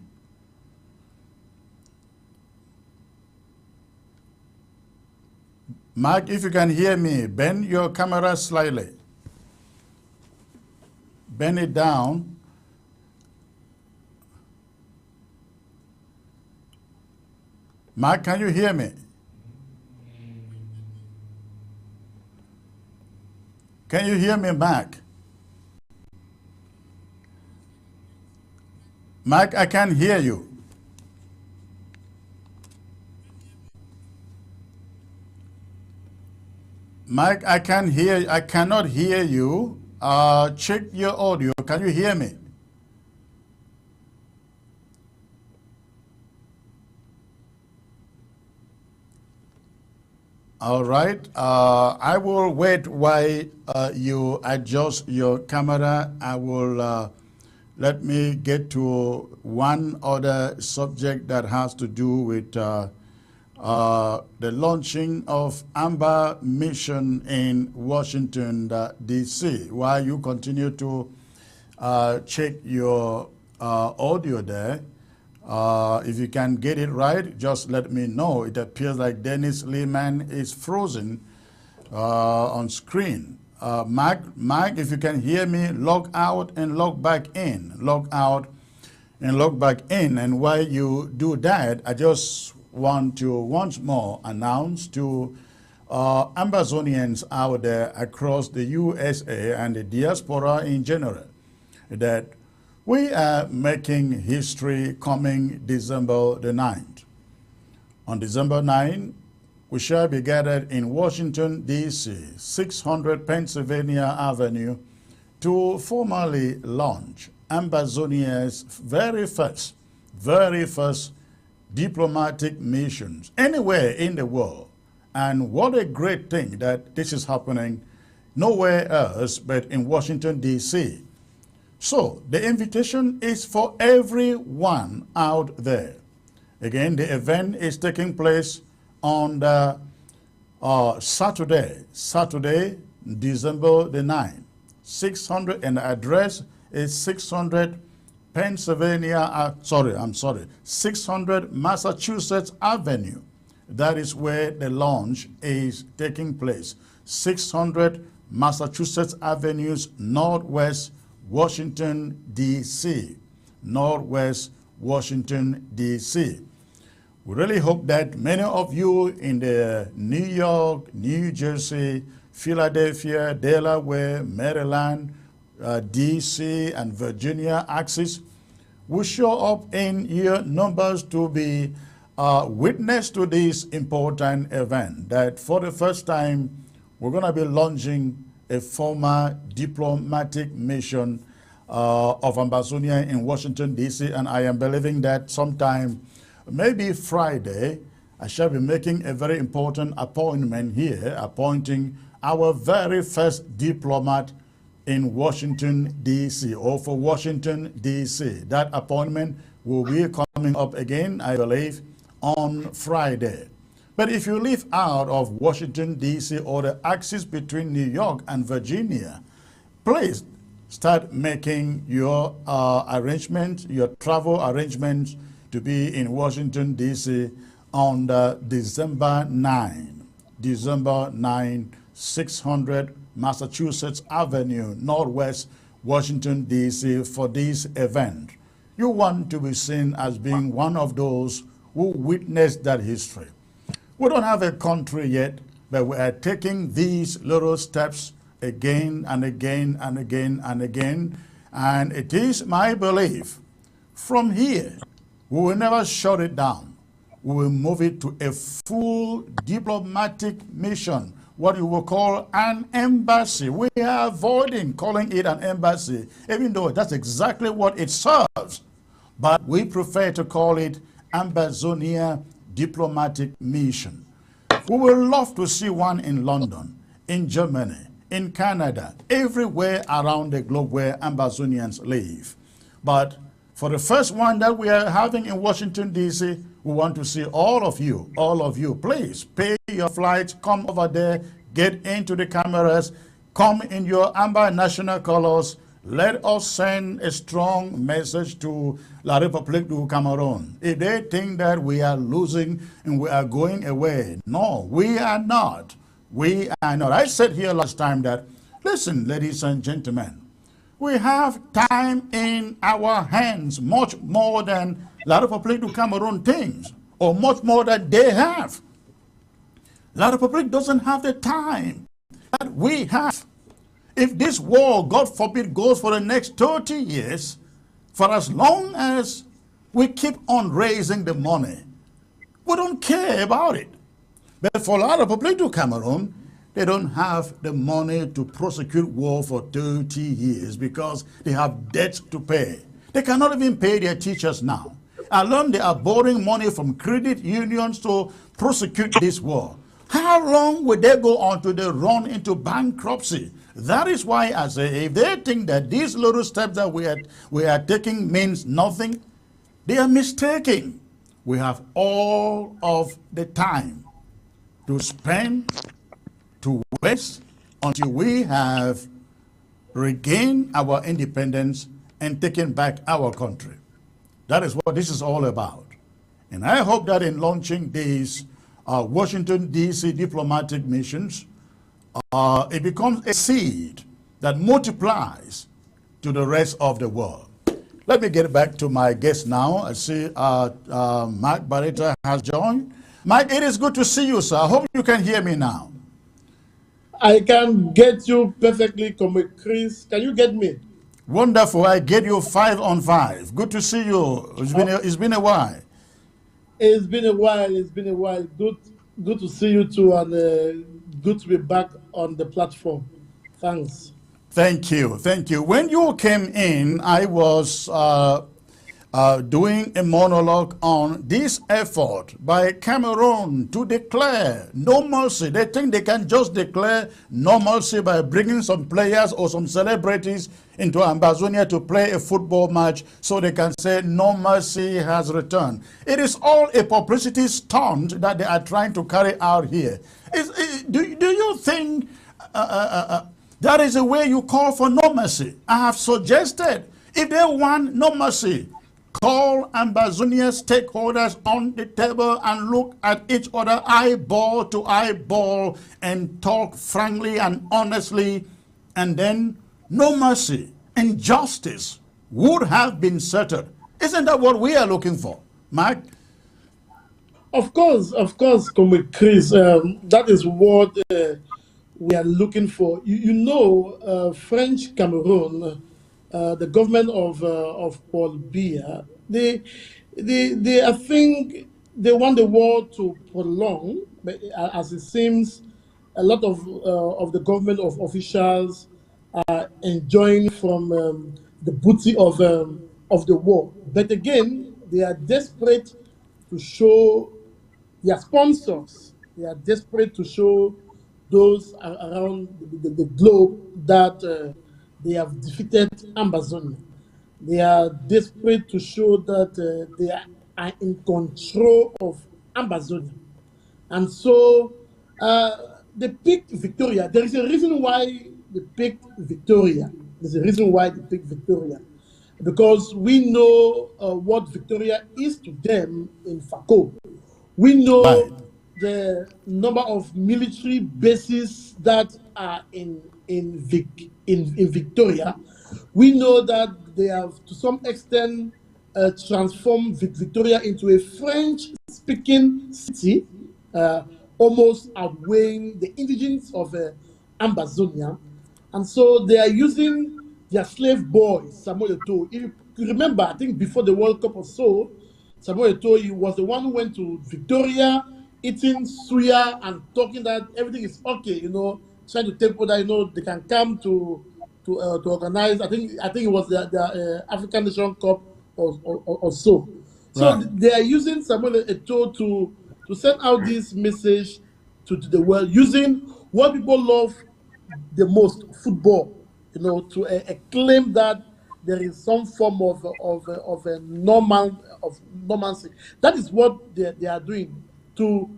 Mike, if you can hear me, bend your camera slightly. Bend it down. Mike, can you hear me? Can you hear me, Mike? Mike, I can't hear you. Mike, I cannot hear you. Check your audio. Can you hear me? All right. I will wait while you adjust your camera. I will let me get to one other subject that has to do with the launching of Amber Mission in Washington, D.C. While you continue to check your audio there, if you can get it right, just let me know. It appears like Dennis Lehman is frozen on screen. Mike, if you can hear me, log out and log back in. Log out and log back in. And while you do that, I just want to once more announce to Ambazonians out there across the USA and the diaspora in general that we are making history coming December the 9th. On December 9th, we shall be gathered in Washington, D.C., 600 Pennsylvania Avenue, to formally launch Ambazonia's very first diplomatic missions anywhere in the world. And what a great thing that this is happening nowhere else but in Washington, D.C. So the invitation is for everyone out there. Again, the event is taking place on the Saturday, December the 9th. 600, and the address is 600 Pennsylvania, 600 Massachusetts Avenue. That is where the launch is taking place. 600 Massachusetts Avenues, Northwest Washington, D.C. Northwest Washington, D.C. We really hope that many of you in the New York, New Jersey, Philadelphia, Delaware, Maryland, D.C., and Virginia axis will show up in your numbers to be witness to this important event, that for the first time we're going to be launching a former diplomatic mission of Ambazonia in Washington, D.C., and I am believing that sometime, maybe Friday, I shall be making a very important appointment here, appointing our very first diplomat in Washington, D.C., or for Washington, D.C. That appointment will be coming up again, I believe, on Friday. But if you live out of Washington, D.C., or the axis between New York and Virginia, please start making your arrangements, your travel arrangements to be in Washington, D.C. on December 9. December 9, 600 Massachusetts Avenue, Northwest Washington, D.C. for this event. You want to be seen as being one of those who witnessed that history. We don't have a country yet, but we are taking these little steps again and again and again and again. And it is my belief, from here, we will never shut it down. We will move it to a full diplomatic mission, what you will call an embassy. We are avoiding calling it an embassy, even though that's exactly what it serves. But we prefer to call it Ambazonia Diplomatic Mission. We would love to see one in London, in Germany, in Canada, everywhere around the globe where Ambazonians live. But for the first one that we are having in Washington, D.C., we want to see all of you, please pay your flights, come over there, get into the cameras, come in your Amber national colors. Let us send a strong message to La République du Cameroon. If they think that we are losing and we are going away, no, we are not. We are not. I said here last time that, listen, ladies and gentlemen, we have time in our hands, much more than La République du Cameroon thinks, or much more than they have. La République doesn't have the time that we have. If this war, God forbid, goes for the next 30 years, for as long as we keep on raising the money, we don't care about it. But for La République du Cameroon, they don't have the money to prosecute war for 30 years because they have debts to pay. They cannot even pay their teachers now. Alone, they are borrowing money from credit unions to prosecute this war. How long will they go on till they run into bankruptcy? That is why I say, if they think that these little steps that we are taking means nothing, they are mistaken. We have all of the time to spend, to waste, until we have regained our independence and taken back our country. That is what this is all about. And I hope that in launching these Washington, D.C. diplomatic missions, it becomes a seed that multiplies to the rest of the world. Let me get back to my guest now. I see Mike Barretta has joined. Mike, it is good to see you, sir. I hope you can hear me now. I can get you perfectly, Chris. Can you get me? Wonderful. I get you 5 on 5. Good to see you. It's been a while. It's been a while. It's been a while. Good to see you too, and good to be back on the platform. Thanks. Thank you. Thank you. When you came in, I was doing a monologue on this effort by Cameroon to declare normalcy. They think they can just declare normalcy by bringing some players or some celebrities into Ambazonia to play a football match so they can say normalcy has returned. It is all a publicity stunt that they are trying to carry out here. Do you think that is a way you call for normalcy? I have suggested, if they want normalcy, call Ambazonia stakeholders on the table and look at each other eyeball to eyeball and talk frankly and honestly, and then no mercy and justice would have been settled. Isn't that what we are looking for, Mike? Of course, Comrade Chris. That is what we are looking for. French Cameroon, the government of Paul Biya, they I think they want the war to prolong, but as it seems, a lot of the government of officials are enjoying from the booty of the war. But again, they are desperate to show their sponsors. They are desperate to show those around the globe that they have defeated Ambazonia. They are desperate to show that they are in control of Ambazonia. And so they picked Victoria. There is a reason why they picked Victoria. There's a reason why they picked Victoria. Because we know what Victoria is to them in Fako. We know the number of military bases that are in Victoria. We know that they have, to some extent, transformed Victoria into a French-speaking city, almost outweighing the indigents of Ambazonia. And so they are using their slave boy, Samuel Eto'o. If you remember, I think before the World Cup or so, Samuel Eto'o was the one who went to Victoria, eating suya and talking that everything is okay, trying to take order, they can come to organize. I think it was the African Nation Cup or so. So they are using Samuel Eto'o to send out this message to the world, using what people love the most, football, to claim that there is some form of normalcy. That is what they are doing to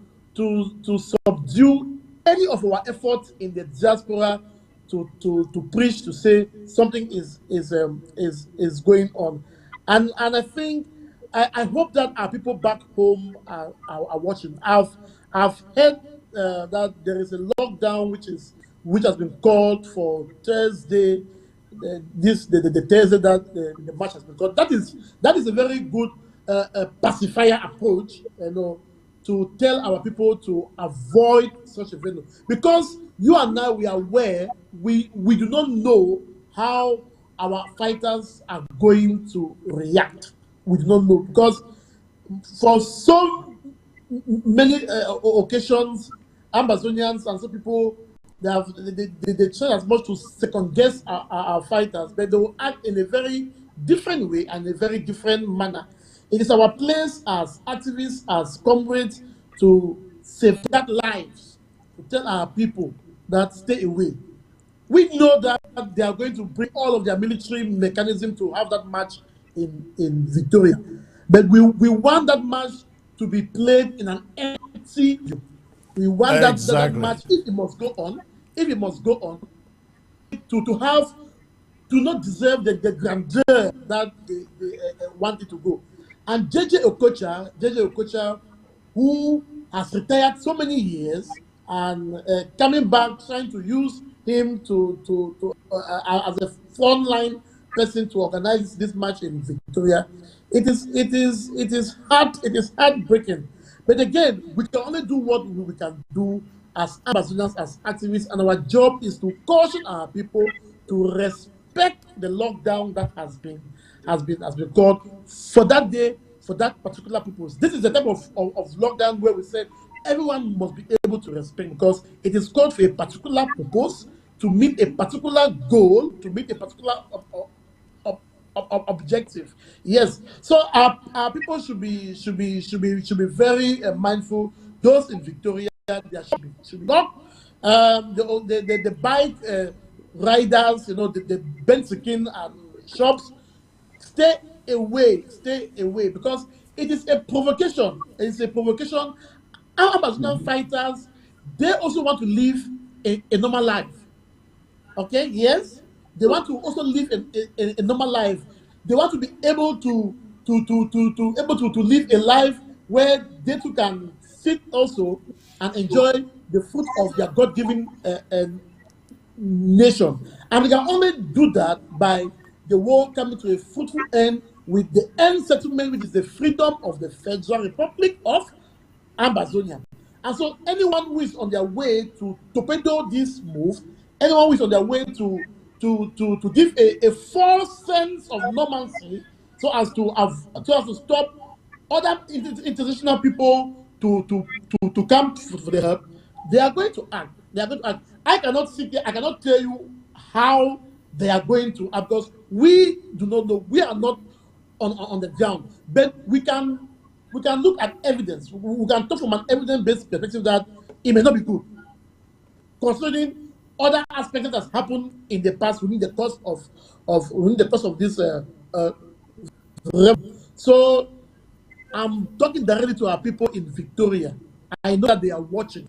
subdue any of our efforts in the diaspora to preach, to say something is going on, and I think I hope that our people back home are watching. I've heard that there is a lockdown which has been called for Thursday. The Thursday that the match has been called. That is a very good pacifier approach, to tell our people to avoid such a venue, because you and I, we are aware, we do not know how our fighters are going to react. We do not know, because for so many occasions, Ambazonians and some people, they try as much to second guess our fighters, but they will act in a very different way and a very different manner. It is our place as activists, as comrades, to safeguard lives, to tell our people that stay away. We know that they are going to bring all of their military mechanism to have that match in Victoria. But we want that match to be played in an empty venue. We want that match, if it must go on, to not deserve the grandeur that they want it to go. And JJ Okocha, who has retired so many years, and coming back, trying to use him as a frontline person to organize this match in Victoria, it is heartbreaking. But again, we can only do what we can do as Amazonians, as activists, and our job is to caution our people to respect the lockdown that has been called for that day, for that particular purpose. This is the type of lockdown where we said everyone must be able to respect, because it is called for a particular purpose, to meet a particular goal, to meet a particular objective. Yes. So our people should be very mindful. Those in Victoria, there should be not the bike riders, the Benzikin and shops. Stay away, because it is a provocation. It's a provocation. Our Amazonian fighters, they also want to live a normal life. Okay, yes, they want to also live a normal life. They want to be able to live a life where they too can sit also and enjoy the fruit of their God-given nation. And we can only do that by the war coming to a fruitful end with the end settlement, which is the freedom of the Federal Republic of Ambazonia. And so anyone who is on their way to torpedo this move, anyone who is on their way to give a false sense of normalcy so as to stop other international people to come for the help, they are going to act. I cannot sit here, I cannot tell you how they are going to act, because we do not know. We are not on the ground. But we can look at evidence. We can talk from an evidence-based perspective that it may not be good, considering other aspects that has happened in the past within the course of this. So I'm talking directly to our people in Victoria. I know that they are watching.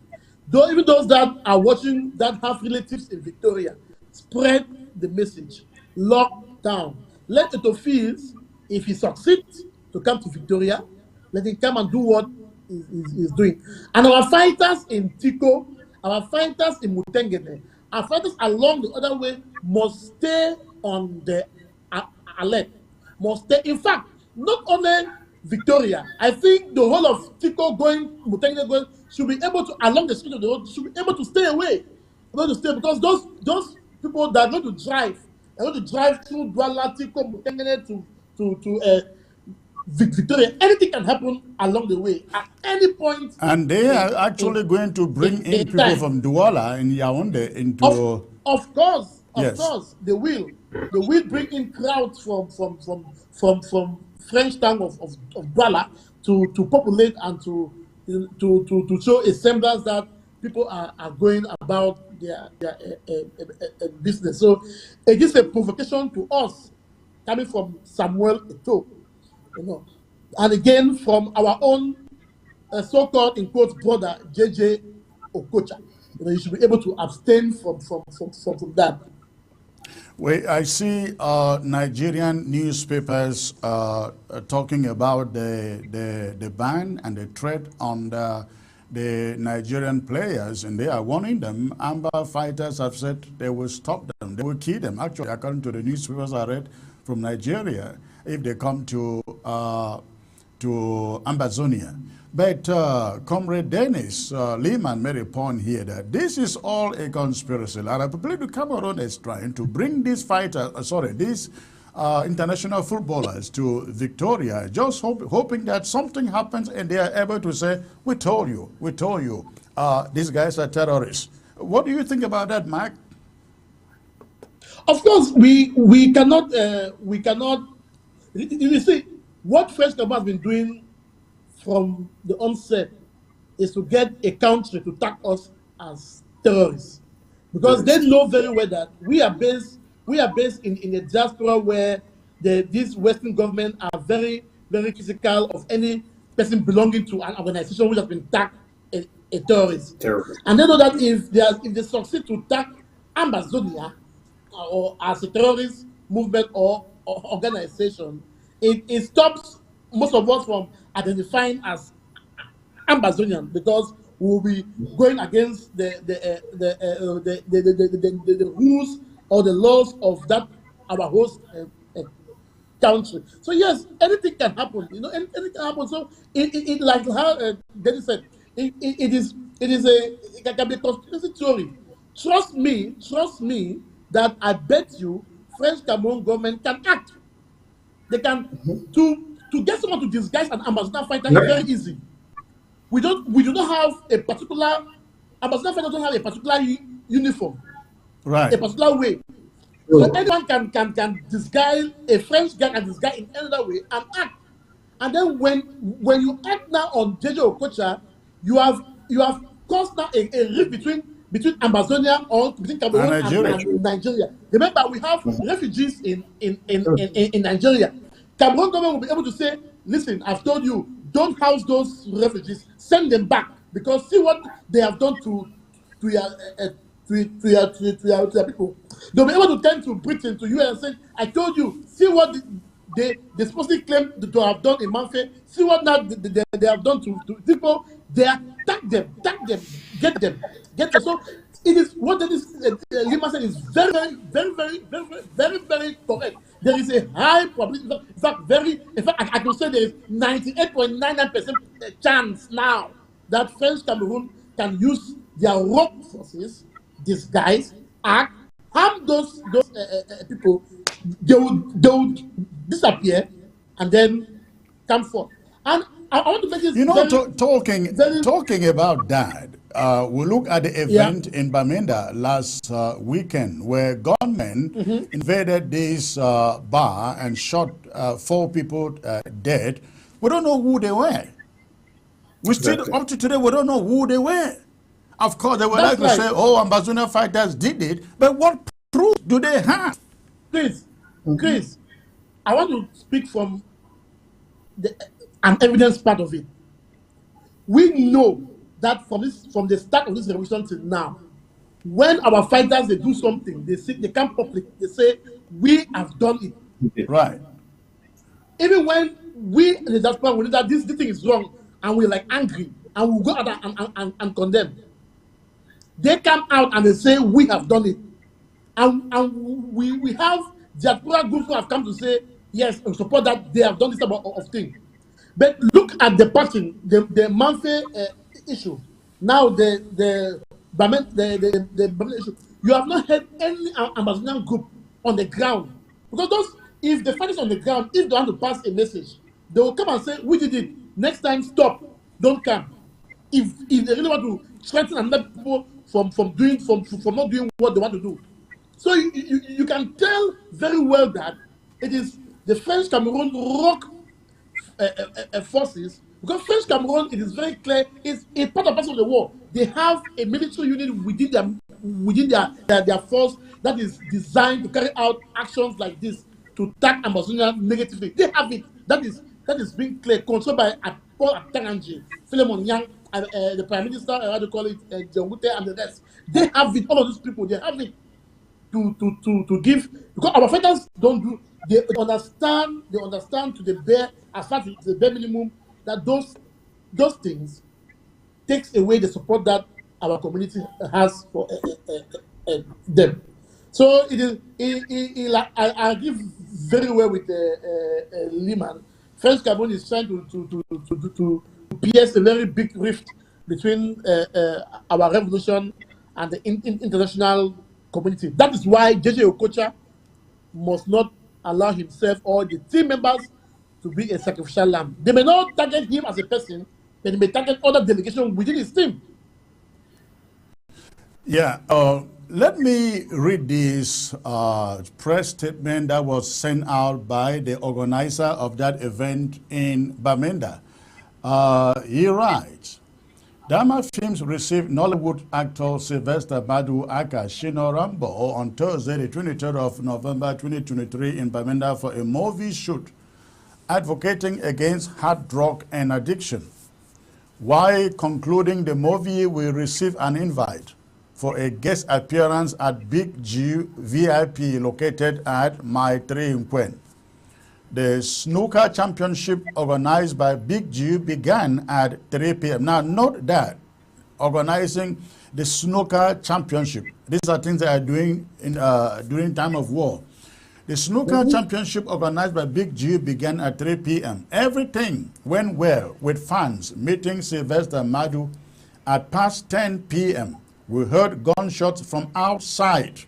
Though even those that are watching that have relatives in Victoria, spread the message. Lock down. Let Etofiels, if he succeeds to come to Victoria, let him come and do what he's doing. And our fighters in Tiko, our fighters in Mutengene, our fighters along the other way must stay on the alert. Must stay. In fact, not only Victoria, I think the whole of Tiko Mutengene going, should be able to, along the street of the road, should be able to stay away. Able to stay, because those people that are going to drive, they're going to drive through Douala, Tiko, Mutengene to Victoria. Anything can happen along the way at any point. And they are actually going to bring in people time from Douala in Yaoundé into. Of course, Yes. they will. They will bring in crowds from French town of Douala to populate and to show a semblance that people are going about their business. So it is a provocation to us coming from Samuel Eto'o, and again from our own so-called in quotes brother JJ Okocha. You should be able to abstain from that. Well, I see Nigerian newspapers talking about the ban and the threat on the Nigerian players, and they are warning them. Amber fighters have said they will stop them, they will kill them. Actually, according to the newspapers I read from Nigeria, if they come to Ambazonia. But Comrade Dennis Lehman made a point here that this is all a conspiracy. And I believe the Cameroon is trying to bring these these international footballers to Victoria, just hoping that something happens and they are able to say, we told you, these guys are terrorists. What do you think about that, Mike? Of course, we cannot. You see, what French government has been doing from the onset is to get a country to tag us as terrorists, because they know very well that we are based in a diaspora where these Western governments are very, very critical of any person belonging to an organization which has been tagged a terrorist. And they know that if they succeed to tag Ambazonia or as a terrorist movement or organization, it stops most of us from identifying as Ambazonian, because we will be going against the rules or the laws of that our host country. So yes, anything can happen. Anything can happen. So it like how Dennis said, it can be a conspiracy theory. Trust me that I bet you French Cameroon government can act. They can to get someone to disguise an Amazonian fighter is very easy. We do not have a particular Amazonian fighter. Don't have a particular uniform, right? A particular way. So anyone can disguise, a French guy can disguise in another way and act. And then when you act now on JJ Okocha, you have caused now a rift between Amazonia or between And Cameroon Nigeria. and Nigeria. Remember, we have refugees in Nigeria. Cameroon government will be able to say, listen, I've told you, don't house those refugees, send them back, because see what they have done to your to your people. They'll be able to turn to Britain, to US, and say, I told you, see what they supposedly claim to have done in Manfred. See what now they have done to people. They attack them, get them. So it is what Lima said is very correct. There is a high probability, in fact, I can say there is 98.99% chance now that French Cameroon can use their rogue forces, disguise, act, harm those people. They would disappear and then come forth. And I want to make this talking about that. We look at the event in Bamenda last weekend, where gunmen invaded this bar and shot 4 people dead. We don't know who they were. We still, up to today, we don't know who they were. Of course, they would like to say, oh, Ambazonia fighters did it, but what proof do they have? Chris, I want to speak from an evidence part of it. We know that from the start of this revolution till now, when our fighters they do something, they come public, they say we have done it. Right. Even when we in the diaspora we know that this thing is wrong and we're like angry and we'll go out and condemn, they come out and they say we have done it. And we have diaspora groups who have come to say yes and support that they have done this type of thing. But look at the pattern, the Manfred issue. Now the issue. You have not had any Amazonian group on the ground, because if the fighters on the ground, if they want to pass a message, they will come and say we did it. Next time, stop, don't come. If they really want to threaten another people from not doing what they want to do. So you can tell very well that it is the French Cameroon rock forces, because French Cameroon, it is very clear, is a part of the war. They have a military unit within their force that is designed to carry out actions like this to attack Amazonia negatively. They have it. That is being clear, controlled by Paul Atanganji, Philemon Yang, and the Prime Minister, how to call it, John Gute, and the rest. They have it. All of these people, they have it to give, because our fighters don't do. They understand to the bare, as far as the bare minimum, that those things takes away the support that our community has for them. So it is. I agree very well with Lehman. French Cameroon is trying to pierce a very big rift between our revolution and the international community. That is why JJ Okocha must not allow himself or the team members to be a sacrificial lamb. They may not target him as a person, but they may target other delegations within his team. Yeah, let me read this press statement that was sent out by the organizer of that event in Bamenda. He writes, Dama Films received Nollywood actor Sylvester Badu aka Shino Rambo on Thursday, the 23rd of November 2023 in Bamenda for a movie shoot advocating against hard drug and addiction. While concluding the movie, we received an invite for a guest appearance at Big G VIP located at My 3 in Quen. The snooker championship organized by Big G began at 3 p.m. Now, note that organizing the snooker championship, these are things that are doing in, during time of war. The snooker championship organized by Big G began at 3 p.m. Everything went well with fans meeting Sylvester Madu at past 10 p.m. We heard gunshots from outside,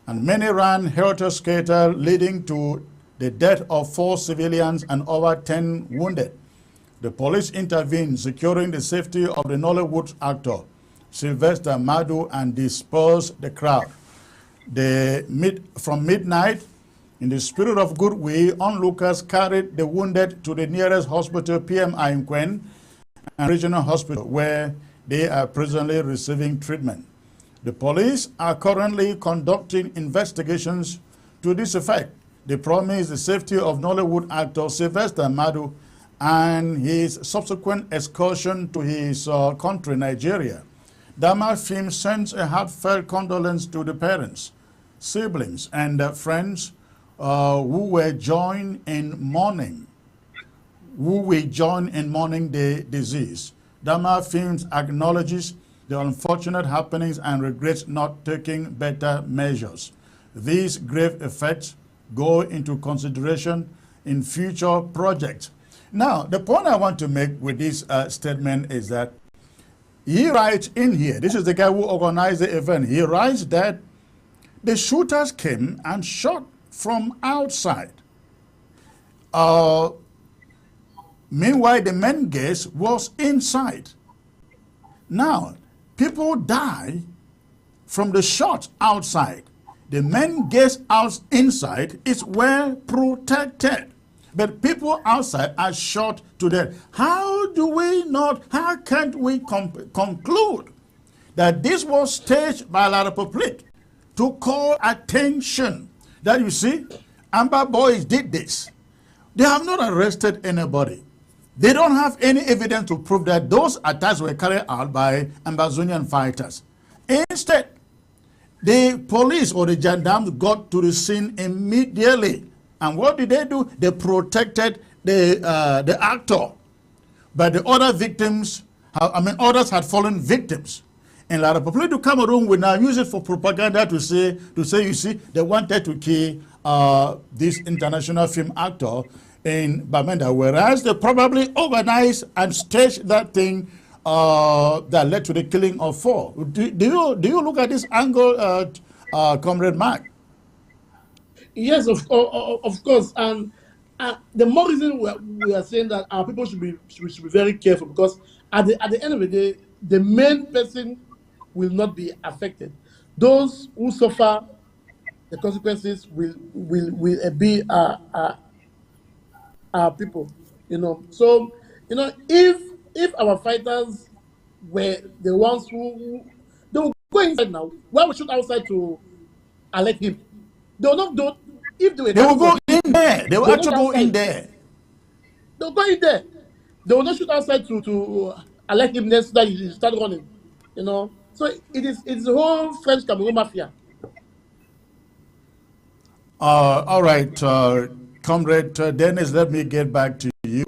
and many ran helter-skelter, leading to the death of 4 civilians and over 10 wounded. The police intervened, securing the safety of the Nollywood actor, Sylvester Madu, and dispersed the crowd. From midnight, in the spirit of goodwill, onlookers carried the wounded to the nearest hospital, PMI in Quen, and regional hospital, where they are presently receiving treatment. The police are currently conducting investigations to this effect. They promise the safety of Nollywood actor Sylvester Madu and his subsequent excursion to his country, Nigeria. Dama Film sends a heartfelt condolence to the parents, siblings, and friends who will join in mourning the deceased. Dama Films acknowledges the unfortunate happenings and regrets not taking better measures. These grave effects go into consideration in future projects. Now, the point I want to make with this statement is that he writes in here, this is the guy who organized the event, he writes that the shooters came and shot from outside. Meanwhile, the main gas was inside. Now, people die from the shot outside. The main gas inside is well protected. But people outside are shot to death. How can't we conclude that this was staged by La Republique to call attention that, you see, Amber Boys did this? They have not arrested anybody. They don't have any evidence to prove that those attacks were carried out by Ambazonian fighters. Instead, the police or the gendarmes got to the scene immediately. And what did they do? They protected the actor. But the other victims, others had fallen victims. And La Republique du Cameroon will now use it for propaganda to say, you see, they wanted to kill this international film actor in Bamenda, whereas they probably organized and staged that thing that led to the killing of 4. Do you look at this angle, Comrade Mark? Yes, of course, and the more reason we are saying that our people should be very careful, because at the end of the day, the main person will not be affected. Those who suffer the consequences will be our people. So if our fighters were the ones who they will go inside now, why we shoot outside to alert him? They will not do. If they will go in there. They will actually go in there. They'll go in there. They will not shoot outside to alert him next that he start running. So it's the whole French Cameroon mafia. All right, Comrade Dennis, let me get back to you.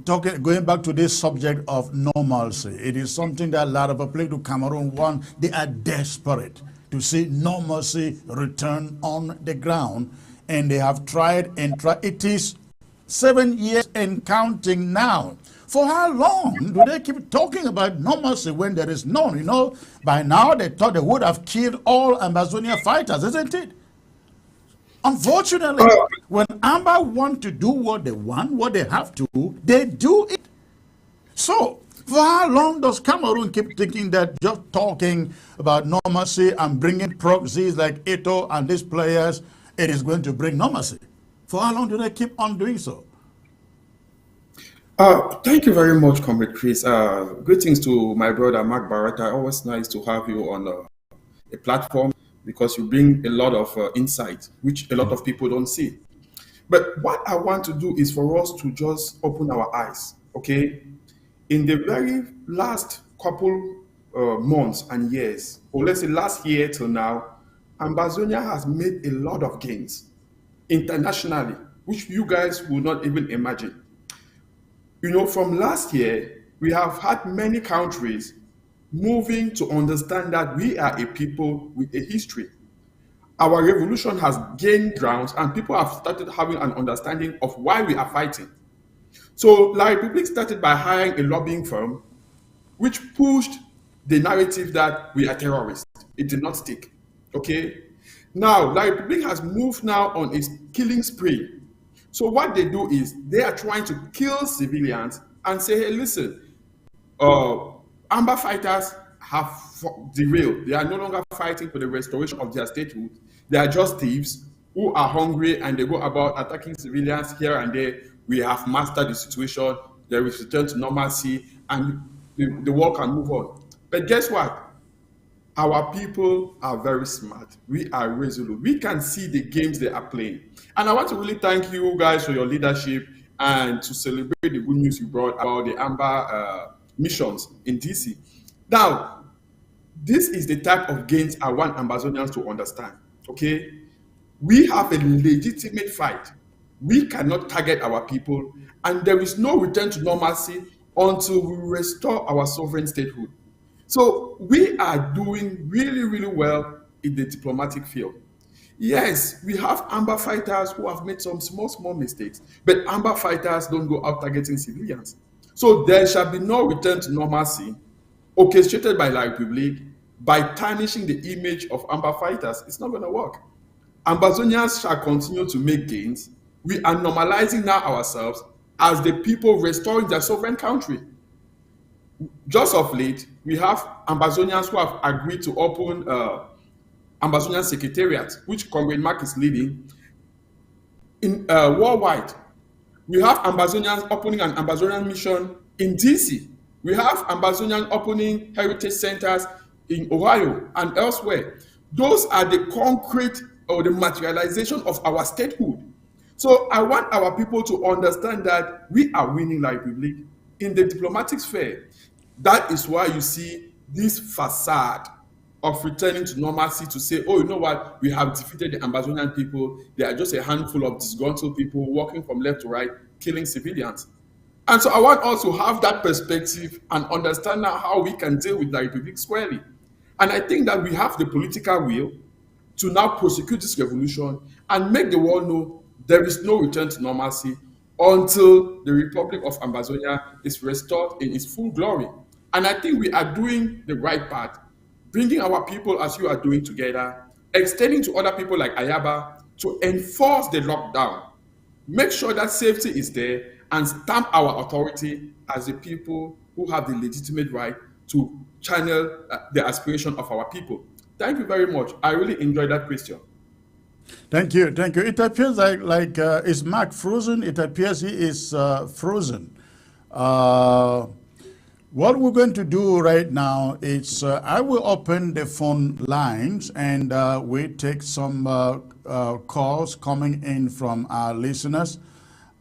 Going back to this subject of normalcy, it is something that La Republique du Cameroon want. They are desperate to see normalcy return on the ground, and they have tried and tried. It is 7 years and counting now. For how long do they keep talking about normalcy when there is none? By now they thought they would have killed all Amazonia fighters, isn't it? Unfortunately, when Amba want to do what they want, what they have to, they do it. So, for how long does Cameroon keep thinking that just talking about normalcy and bringing proxies like Eto'o and these players, it is going to bring normalcy? For how long do they keep on doing so? Thank you very much, Comrade Chris. Greetings to my brother, Mark Barata. Always nice to have you on a platform, because you bring a lot of insight, which a lot of people don't see. But what I want to do is for us to just open our eyes, okay? In the very last couple months and years, or let's say last year till now, Ambazonia has made a lot of gains internationally, which you guys will not even imagine. From last year, we have had many countries moving to understand that we are a people with a history. Our revolution has gained grounds, and people have started having an understanding of why we are fighting. So La Republique started by hiring a lobbying firm, which pushed the narrative that we are terrorists. It did not stick, okay? Now, La Republique has moved now on its killing spree. So what they do is they are trying to kill civilians and say, hey, listen, Amber fighters have derailed. They are no longer fighting for the restoration of their statehood. They are just thieves who are hungry and they go about attacking civilians here and there. We have mastered the situation. There is return to normalcy and the world can move on. But guess what? Our people are very smart. We are resolute. We can see the games they are playing. And I want to really thank you guys for your leadership and to celebrate the good news you brought about the Amber missions in DC. Now, this is the type of gains I want Ambazonians to understand. Okay? We have a legitimate fight. We cannot target our people, and there is no return to normalcy until we restore our sovereign statehood. So we are doing really, really well in the diplomatic field. Yes, we have Amber fighters who have made some small mistakes, but Amber fighters don't go out targeting civilians. So there shall be no return to normalcy orchestrated by La Republique by tarnishing the image of Amber fighters. It's not going to work. Ambazonians shall continue to make gains. We are normalizing now ourselves as the people restoring their sovereign country. Just of late, we have Ambazonians who have agreed to open Ambazonian Secretariat, which Comrade Mark is leading, in worldwide. We have Ambazonians opening an Ambazonian mission in DC. We have Ambazonians opening heritage centers in Ohio and elsewhere. Those are the concrete or the materialization of our statehood. So I want our people to understand that we are winning La Republique in the diplomatic sphere. That is why you see this facade of returning to normalcy to say, oh, you know what, we have defeated the Ambazonian people. They are just a handful of disgruntled people walking from left to right, killing civilians. And so I want us to have that perspective and understand now how we can deal with La Republique squarely. And I think that we have the political will to now prosecute this revolution and make the world know there is no return to normalcy until the Republic of Ambazonia is restored in its full glory. And I think we are doing the right part, bringing our people as you are doing together, extending to other people like Ayaba to enforce the lockdown, make sure that safety is there, and stamp our authority as the people who have the legitimate right to channel the aspiration of our people. Thank you very much. I really enjoyed that question. Thank you, thank you. It appears like is Mark frozen? It appears he is frozen. What we're going to do right now is I will open the phone lines and we take some calls coming in from our listeners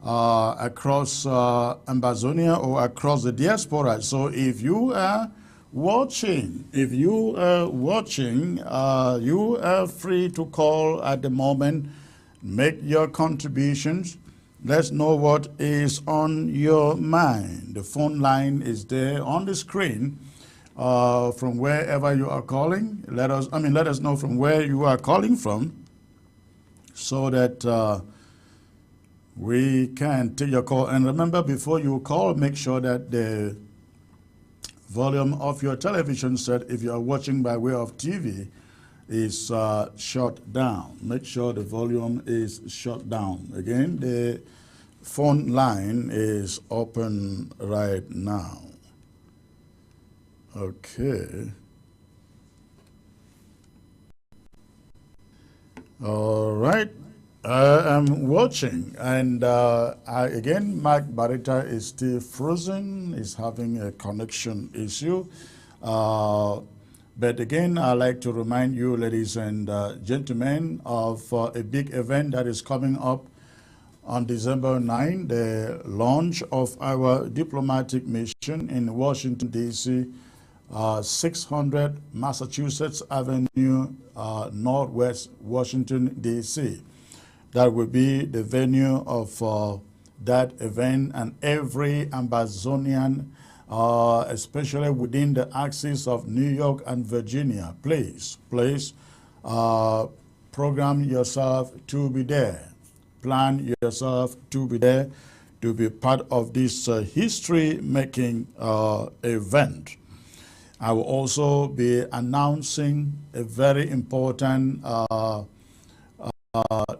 across Ambazonia or across the diaspora. So if you are watching, you are free to call at the moment, make your contributions. Let's know what is on your mind. The phone line is there on the screen from wherever you are calling. Let us know from where you are calling from so that we can take your call. And remember, before you call, make sure that the volume of your television set, if you are watching by way of TV, is shut down. Make sure the volume is shut down. Again, the phone line is open right now. Okay. All right. I am watching, and again, Mark Barita is still frozen, is having a connection issue. But again, I'd like to remind you, ladies and gentlemen, of a big event that is coming up on December 9, the launch of our diplomatic mission in Washington, D.C., 600 Massachusetts Avenue, Northwest Washington, D.C. That will be the venue of that event, and every Ambazonian, especially within the axis of New York and Virginia, please program yourself to be there. Plan yourself to be there, to be part of this history-making event. I will also be announcing a very important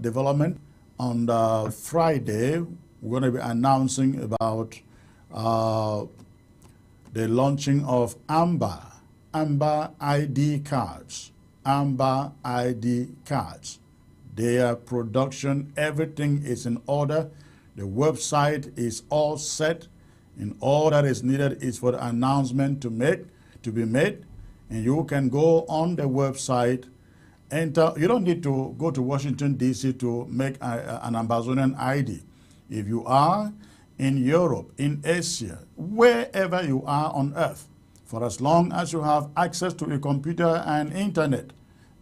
development on Friday. We're going to be announcing about the launching of Amber Amber ID cards. Amber ID cards. Their production, everything is in order. The website is all set, and all that is needed is for the announcement to be made. And you can go on the website. Enter. You don't need to go to Washington, D.C. to make an Ambazonian ID. If you are in Europe, in Asia, wherever you are on earth, for as long as you have access to a computer and internet,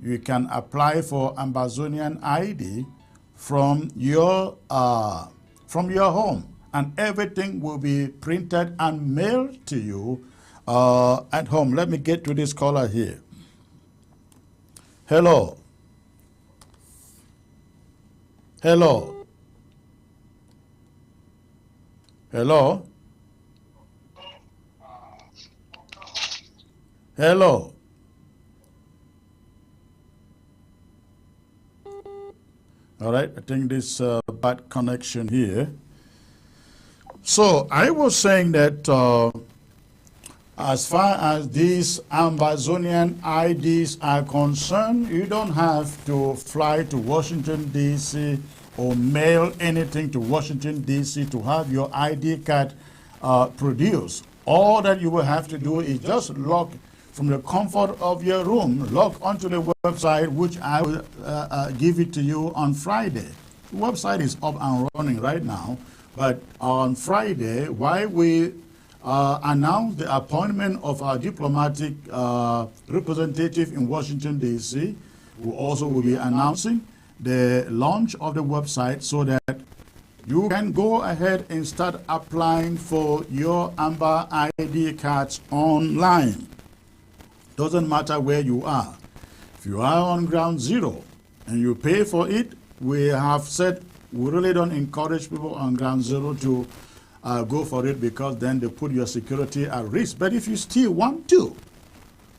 you can apply for Ambazonian ID from your home, and everything will be printed and mailed to you at home. Let me get to this caller here. Hello. Hello. Hello. Hello. All right, I think this bad connection here. So I was saying that as far as these Ambazonian IDs are concerned, you don't have to fly to Washington, D.C. or mail anything to Washington, D.C. to have your ID card produced. All that you will have to do is just log from the comfort of your room, log onto the website, which I will give it to you on Friday. The website is up and running right now, but on Friday, while we announce the appointment of our diplomatic representative in Washington, D.C., we also will be announcing the launch of the website so that you can go ahead and start applying for your Amber ID cards online. Doesn't matter where you are. If you are on ground zero and you pay for it, we have said we really don't encourage people on ground zero to go for it, because then they put your security at risk. But if you still want to,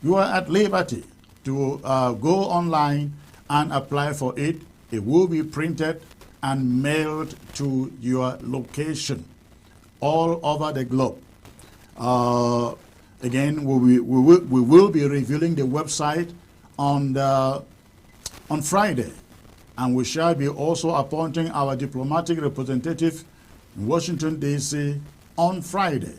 you are at liberty to go online and apply for it. It will be printed and mailed to your location all over the globe. Again, we will be revealing the website on Friday, and we shall be also appointing our diplomatic representative in Washington, D.C. on Friday.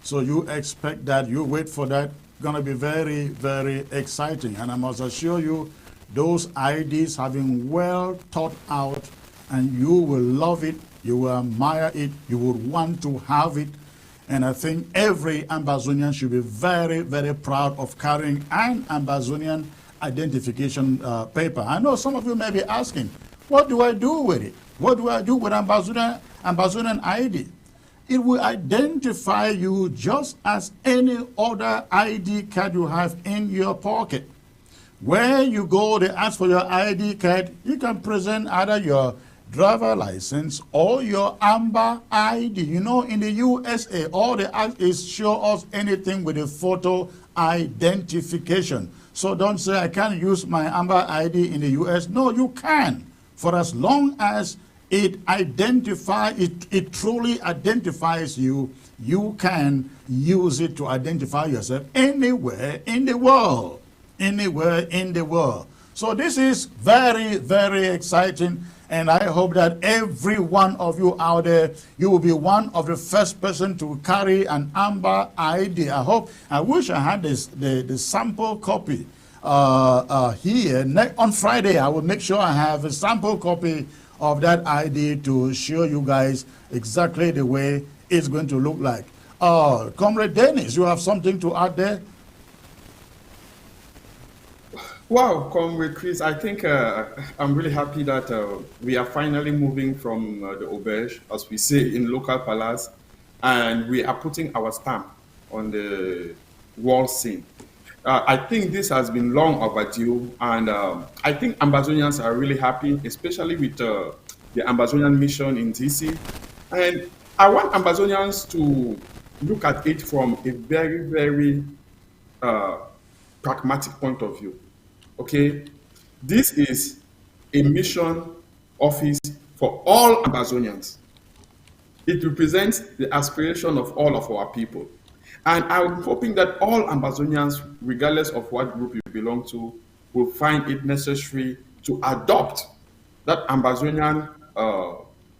So you expect that, you wait for that. Going to be very, very exciting. And I must assure you, those IDs have been well thought out, and you will love it, you will admire it, you will want to have it. And I think every Ambazonian should be very, very proud of carrying an Ambazonian identification paper. I know some of you may be asking, what do I do with it? What do I do with Ambazonian ID? It will identify you just as any other ID card you have in your pocket. Where you go, they ask for your ID card. You can present either your driver license or your Amber ID. You know, in the USA, all they ask is show us anything with a photo identification. So don't say, I can't use my Amber ID in the US. No, you can. For as long as it truly identifies you, you can use it to identify yourself anywhere in the world. Anywhere in the world. So this is very, very exciting. And I hope that every one of you out there, you will be one of the first person to carry an Amber ID. I wish I had the sample copy here. On Friday, I will make sure I have a sample copy of that ID to show you guys exactly the way it's going to look like. Comrade Dennis, you have something to add there? Wow, Comrade Chris, I think I'm really happy that we are finally moving from the auberge, as we say in local palace, and we are putting our stamp on the world scene. I think this has been long overdue, and I think Ambazonians are really happy, especially with the Ambazonian mission in DC. And I want Ambazonians to look at it from a very, very pragmatic point of view. Okay, this is a mission office for all Ambazonians. It represents the aspiration of all of our people. And I'm hoping that all Ambazonians, regardless of what group you belong to, will find it necessary to adopt that Ambazonian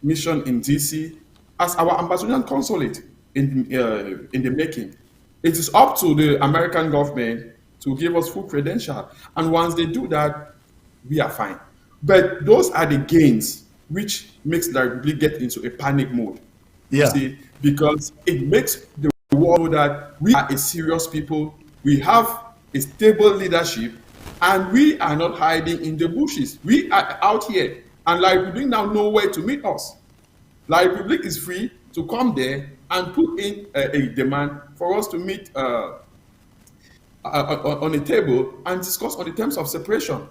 mission in DC as our Ambazonian consulate in the making. It is up to the American government to give us full credential. And once they do that, we are fine. But those are the gains which makes the Republic get into a panic mode. You Yeah. see, because it makes the world know that we are a serious people, we have a stable leadership, and we are not hiding in the bushes. We are out here, and La Republic now know where to meet us. La Republic is free to come there and put in a demand for us to meet on a table and discuss on the terms of separation.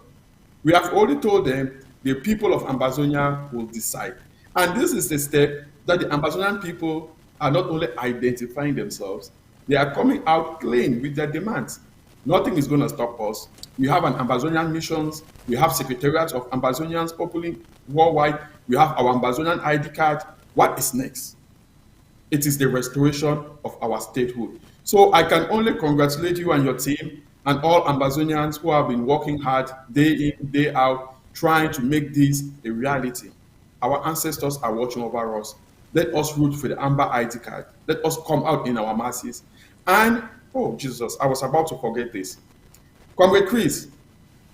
We have already told them the people of Ambazonia will decide. And this is a step that the Ambazonian people are not only identifying themselves, they are coming out clean with their demands. Nothing is going to stop us. We have an Ambazonian missions, we have secretariats of Ambazonians populating worldwide, we have our Ambazonian ID card. What is next? It is the restoration of our statehood. So I can only congratulate you and your team and all Ambazonians who have been working hard day in, day out, trying to make this a reality. Our ancestors are watching over us. Let us root for the Amber ID card. Let us come out in our masses. And, oh Jesus, I was about to forget this. Comrade Chris,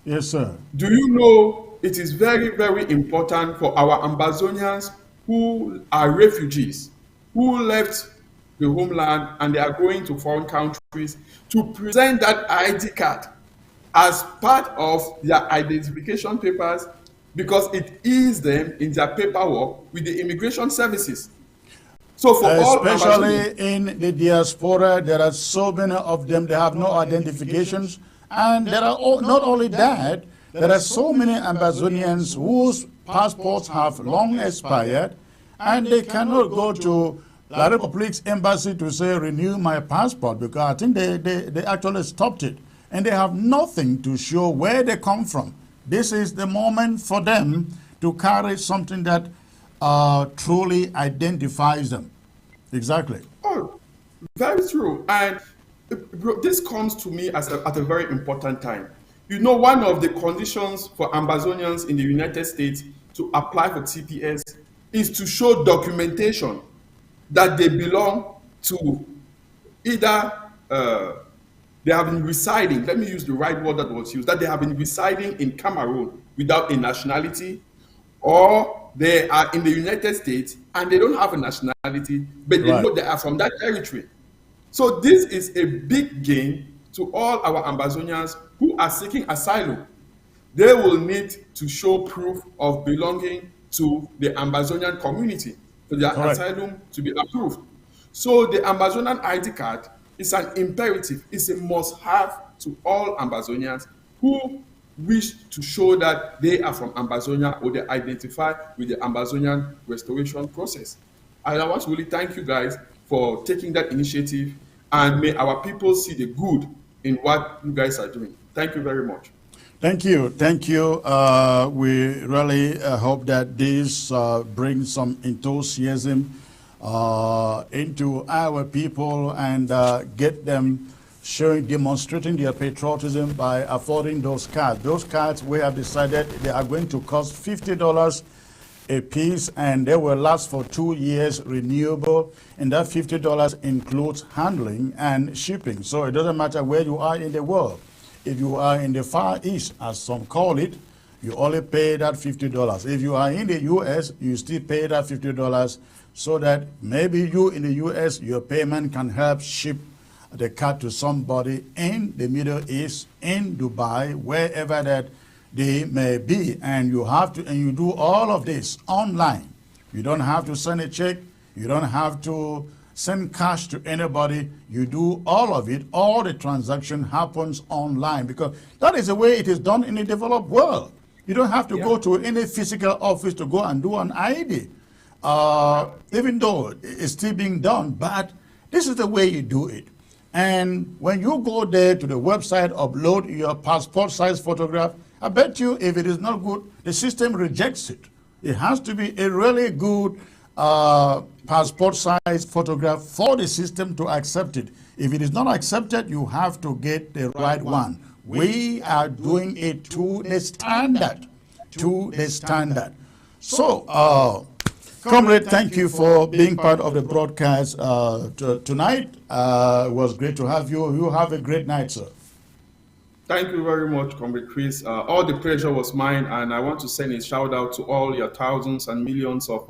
Yes, sir. do you know it is very, very important for our Ambazonians who are refugees, who left the homeland and they are going to foreign countries to present that ID card as part of their identification papers because it eases them in their paperwork with the immigration services. So for all Especially Ambazonians, in the diaspora, there are so many of them, they have no identifications. And there are not only that, there are so many Ambazonians whose passports have long expired, and they cannot go to La Republic's embassy to say, renew my passport, because I think they actually stopped it. And they have nothing to show where they come from. This is the moment for them to carry something that truly identifies them. Exactly. oh, very true. And bro, this comes to me as at a very important time. You know, one of the conditions for Ambazonians in the United States to apply for TPS is to show documentation that they belong to either they have been residing, let me use the right word that was used, that they have been residing in Cameroon without a nationality, or they are in the United States and they don't have a nationality, but they Right. know they are from that territory. So this is a big gain to all our Ambazonians who are seeking asylum. They will need to show proof of belonging to the Ambazonian community for their Correct. asylum to be approved. So the Ambazonian ID card is an imperative, it's a must-have to all Ambazonians who wish to show that they are from Ambazonia or they identify with the Ambazonian restoration process. And I want to really thank you guys for taking that initiative, and may our people see the good in what you guys are doing. Thank you very much. Thank you. Thank you. We really hope that this brings some enthusiasm into our people and get them demonstrating their patriotism by affording those cards. Those cards, we have decided they are going to cost $50 a piece, and they will last for 2 years, renewable, and that $50 includes handling and shipping. So it doesn't matter where you are in the world. If you are in the Far East, as some call it, you only pay that $50. If you are in the U.S., you still pay that $50, so that maybe you in the U.S., your payment can help ship the card to somebody in the Middle East, in Dubai, wherever that they may be. And you have to, and you do all of this online. You don't have to send a check. You don't have to send cash to anybody. You do all of it. All the transaction happens online, because that is the way it is done in the developed world. You don't have to go to any physical office to go and do an ID, even though it's still being done. But this is the way you do it. And when you go there to the website, upload your passport size photograph, I bet you if it is not good, the system rejects it. It has to be a really good passport size photograph for the system to accept it. If it is not accepted, you have to get the right one. We are doing it to the standard. To the standard. So, Comrade, thank you for being part of the broadcast tonight. It was great to have you. You have a great night, sir. Thank you very much, Comrade Chris. All the pleasure was mine, and I want to send a shout out to all your thousands and millions of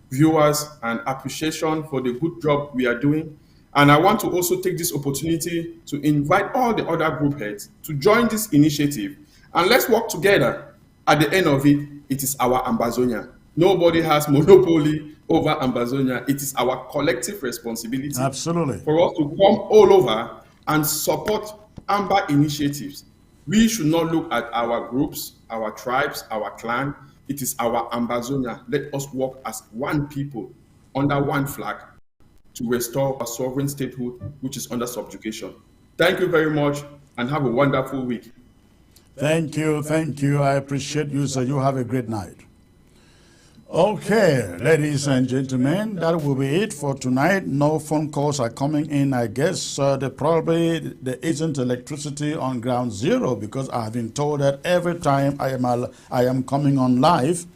viewers and appreciation for the good job we are doing. And I want to also take this opportunity to invite all the other group heads to join this initiative, and let's work together. At the end of it, it is our Ambazonia. Nobody has monopoly over Ambazonia. It is our collective responsibility. Absolutely. For us to come all over and support Amber initiatives. We should not look at our groups, our tribes, our clan. It is our Ambazonia. Let us work as one people under one flag to restore a sovereign statehood which is under subjugation. Thank you very much and have a wonderful week. Thank you. Thank you. I appreciate you, sir. You have a great night. Okay, ladies and gentlemen, that will be it for tonight. No phone calls are coming in. I guess there isn't electricity on ground zero, because I have been told that every time I am coming on live,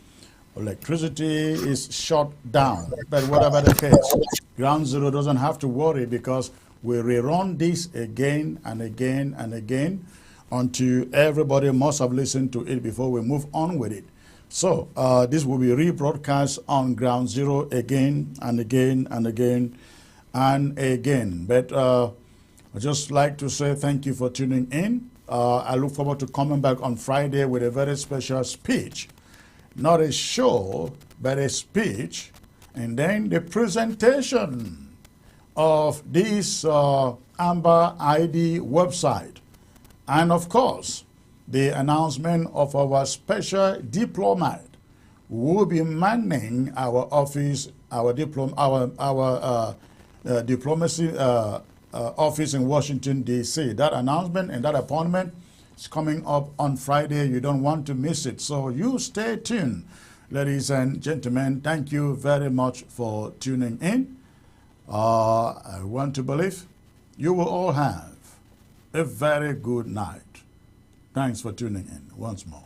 electricity is shut down. But whatever the case, ground zero doesn't have to worry, because we rerun this again and again and again until everybody must have listened to it before we move on with it. So this will be rebroadcast on ground zero again and again and again and again. But I'd just like to say thank you for tuning in. I look forward to coming back on Friday with a very special speech. Not a show, but a speech. And then the presentation of this Amber ID website. And of course, the announcement of our special diplomat who will be manning our office, our diplomacy office in Washington, D.C. That announcement and that appointment is coming up on Friday. You don't want to miss it. So you stay tuned. Ladies and gentlemen, thank you very much for tuning in. I want to believe you will all have a very good night. Thanks for tuning in once more.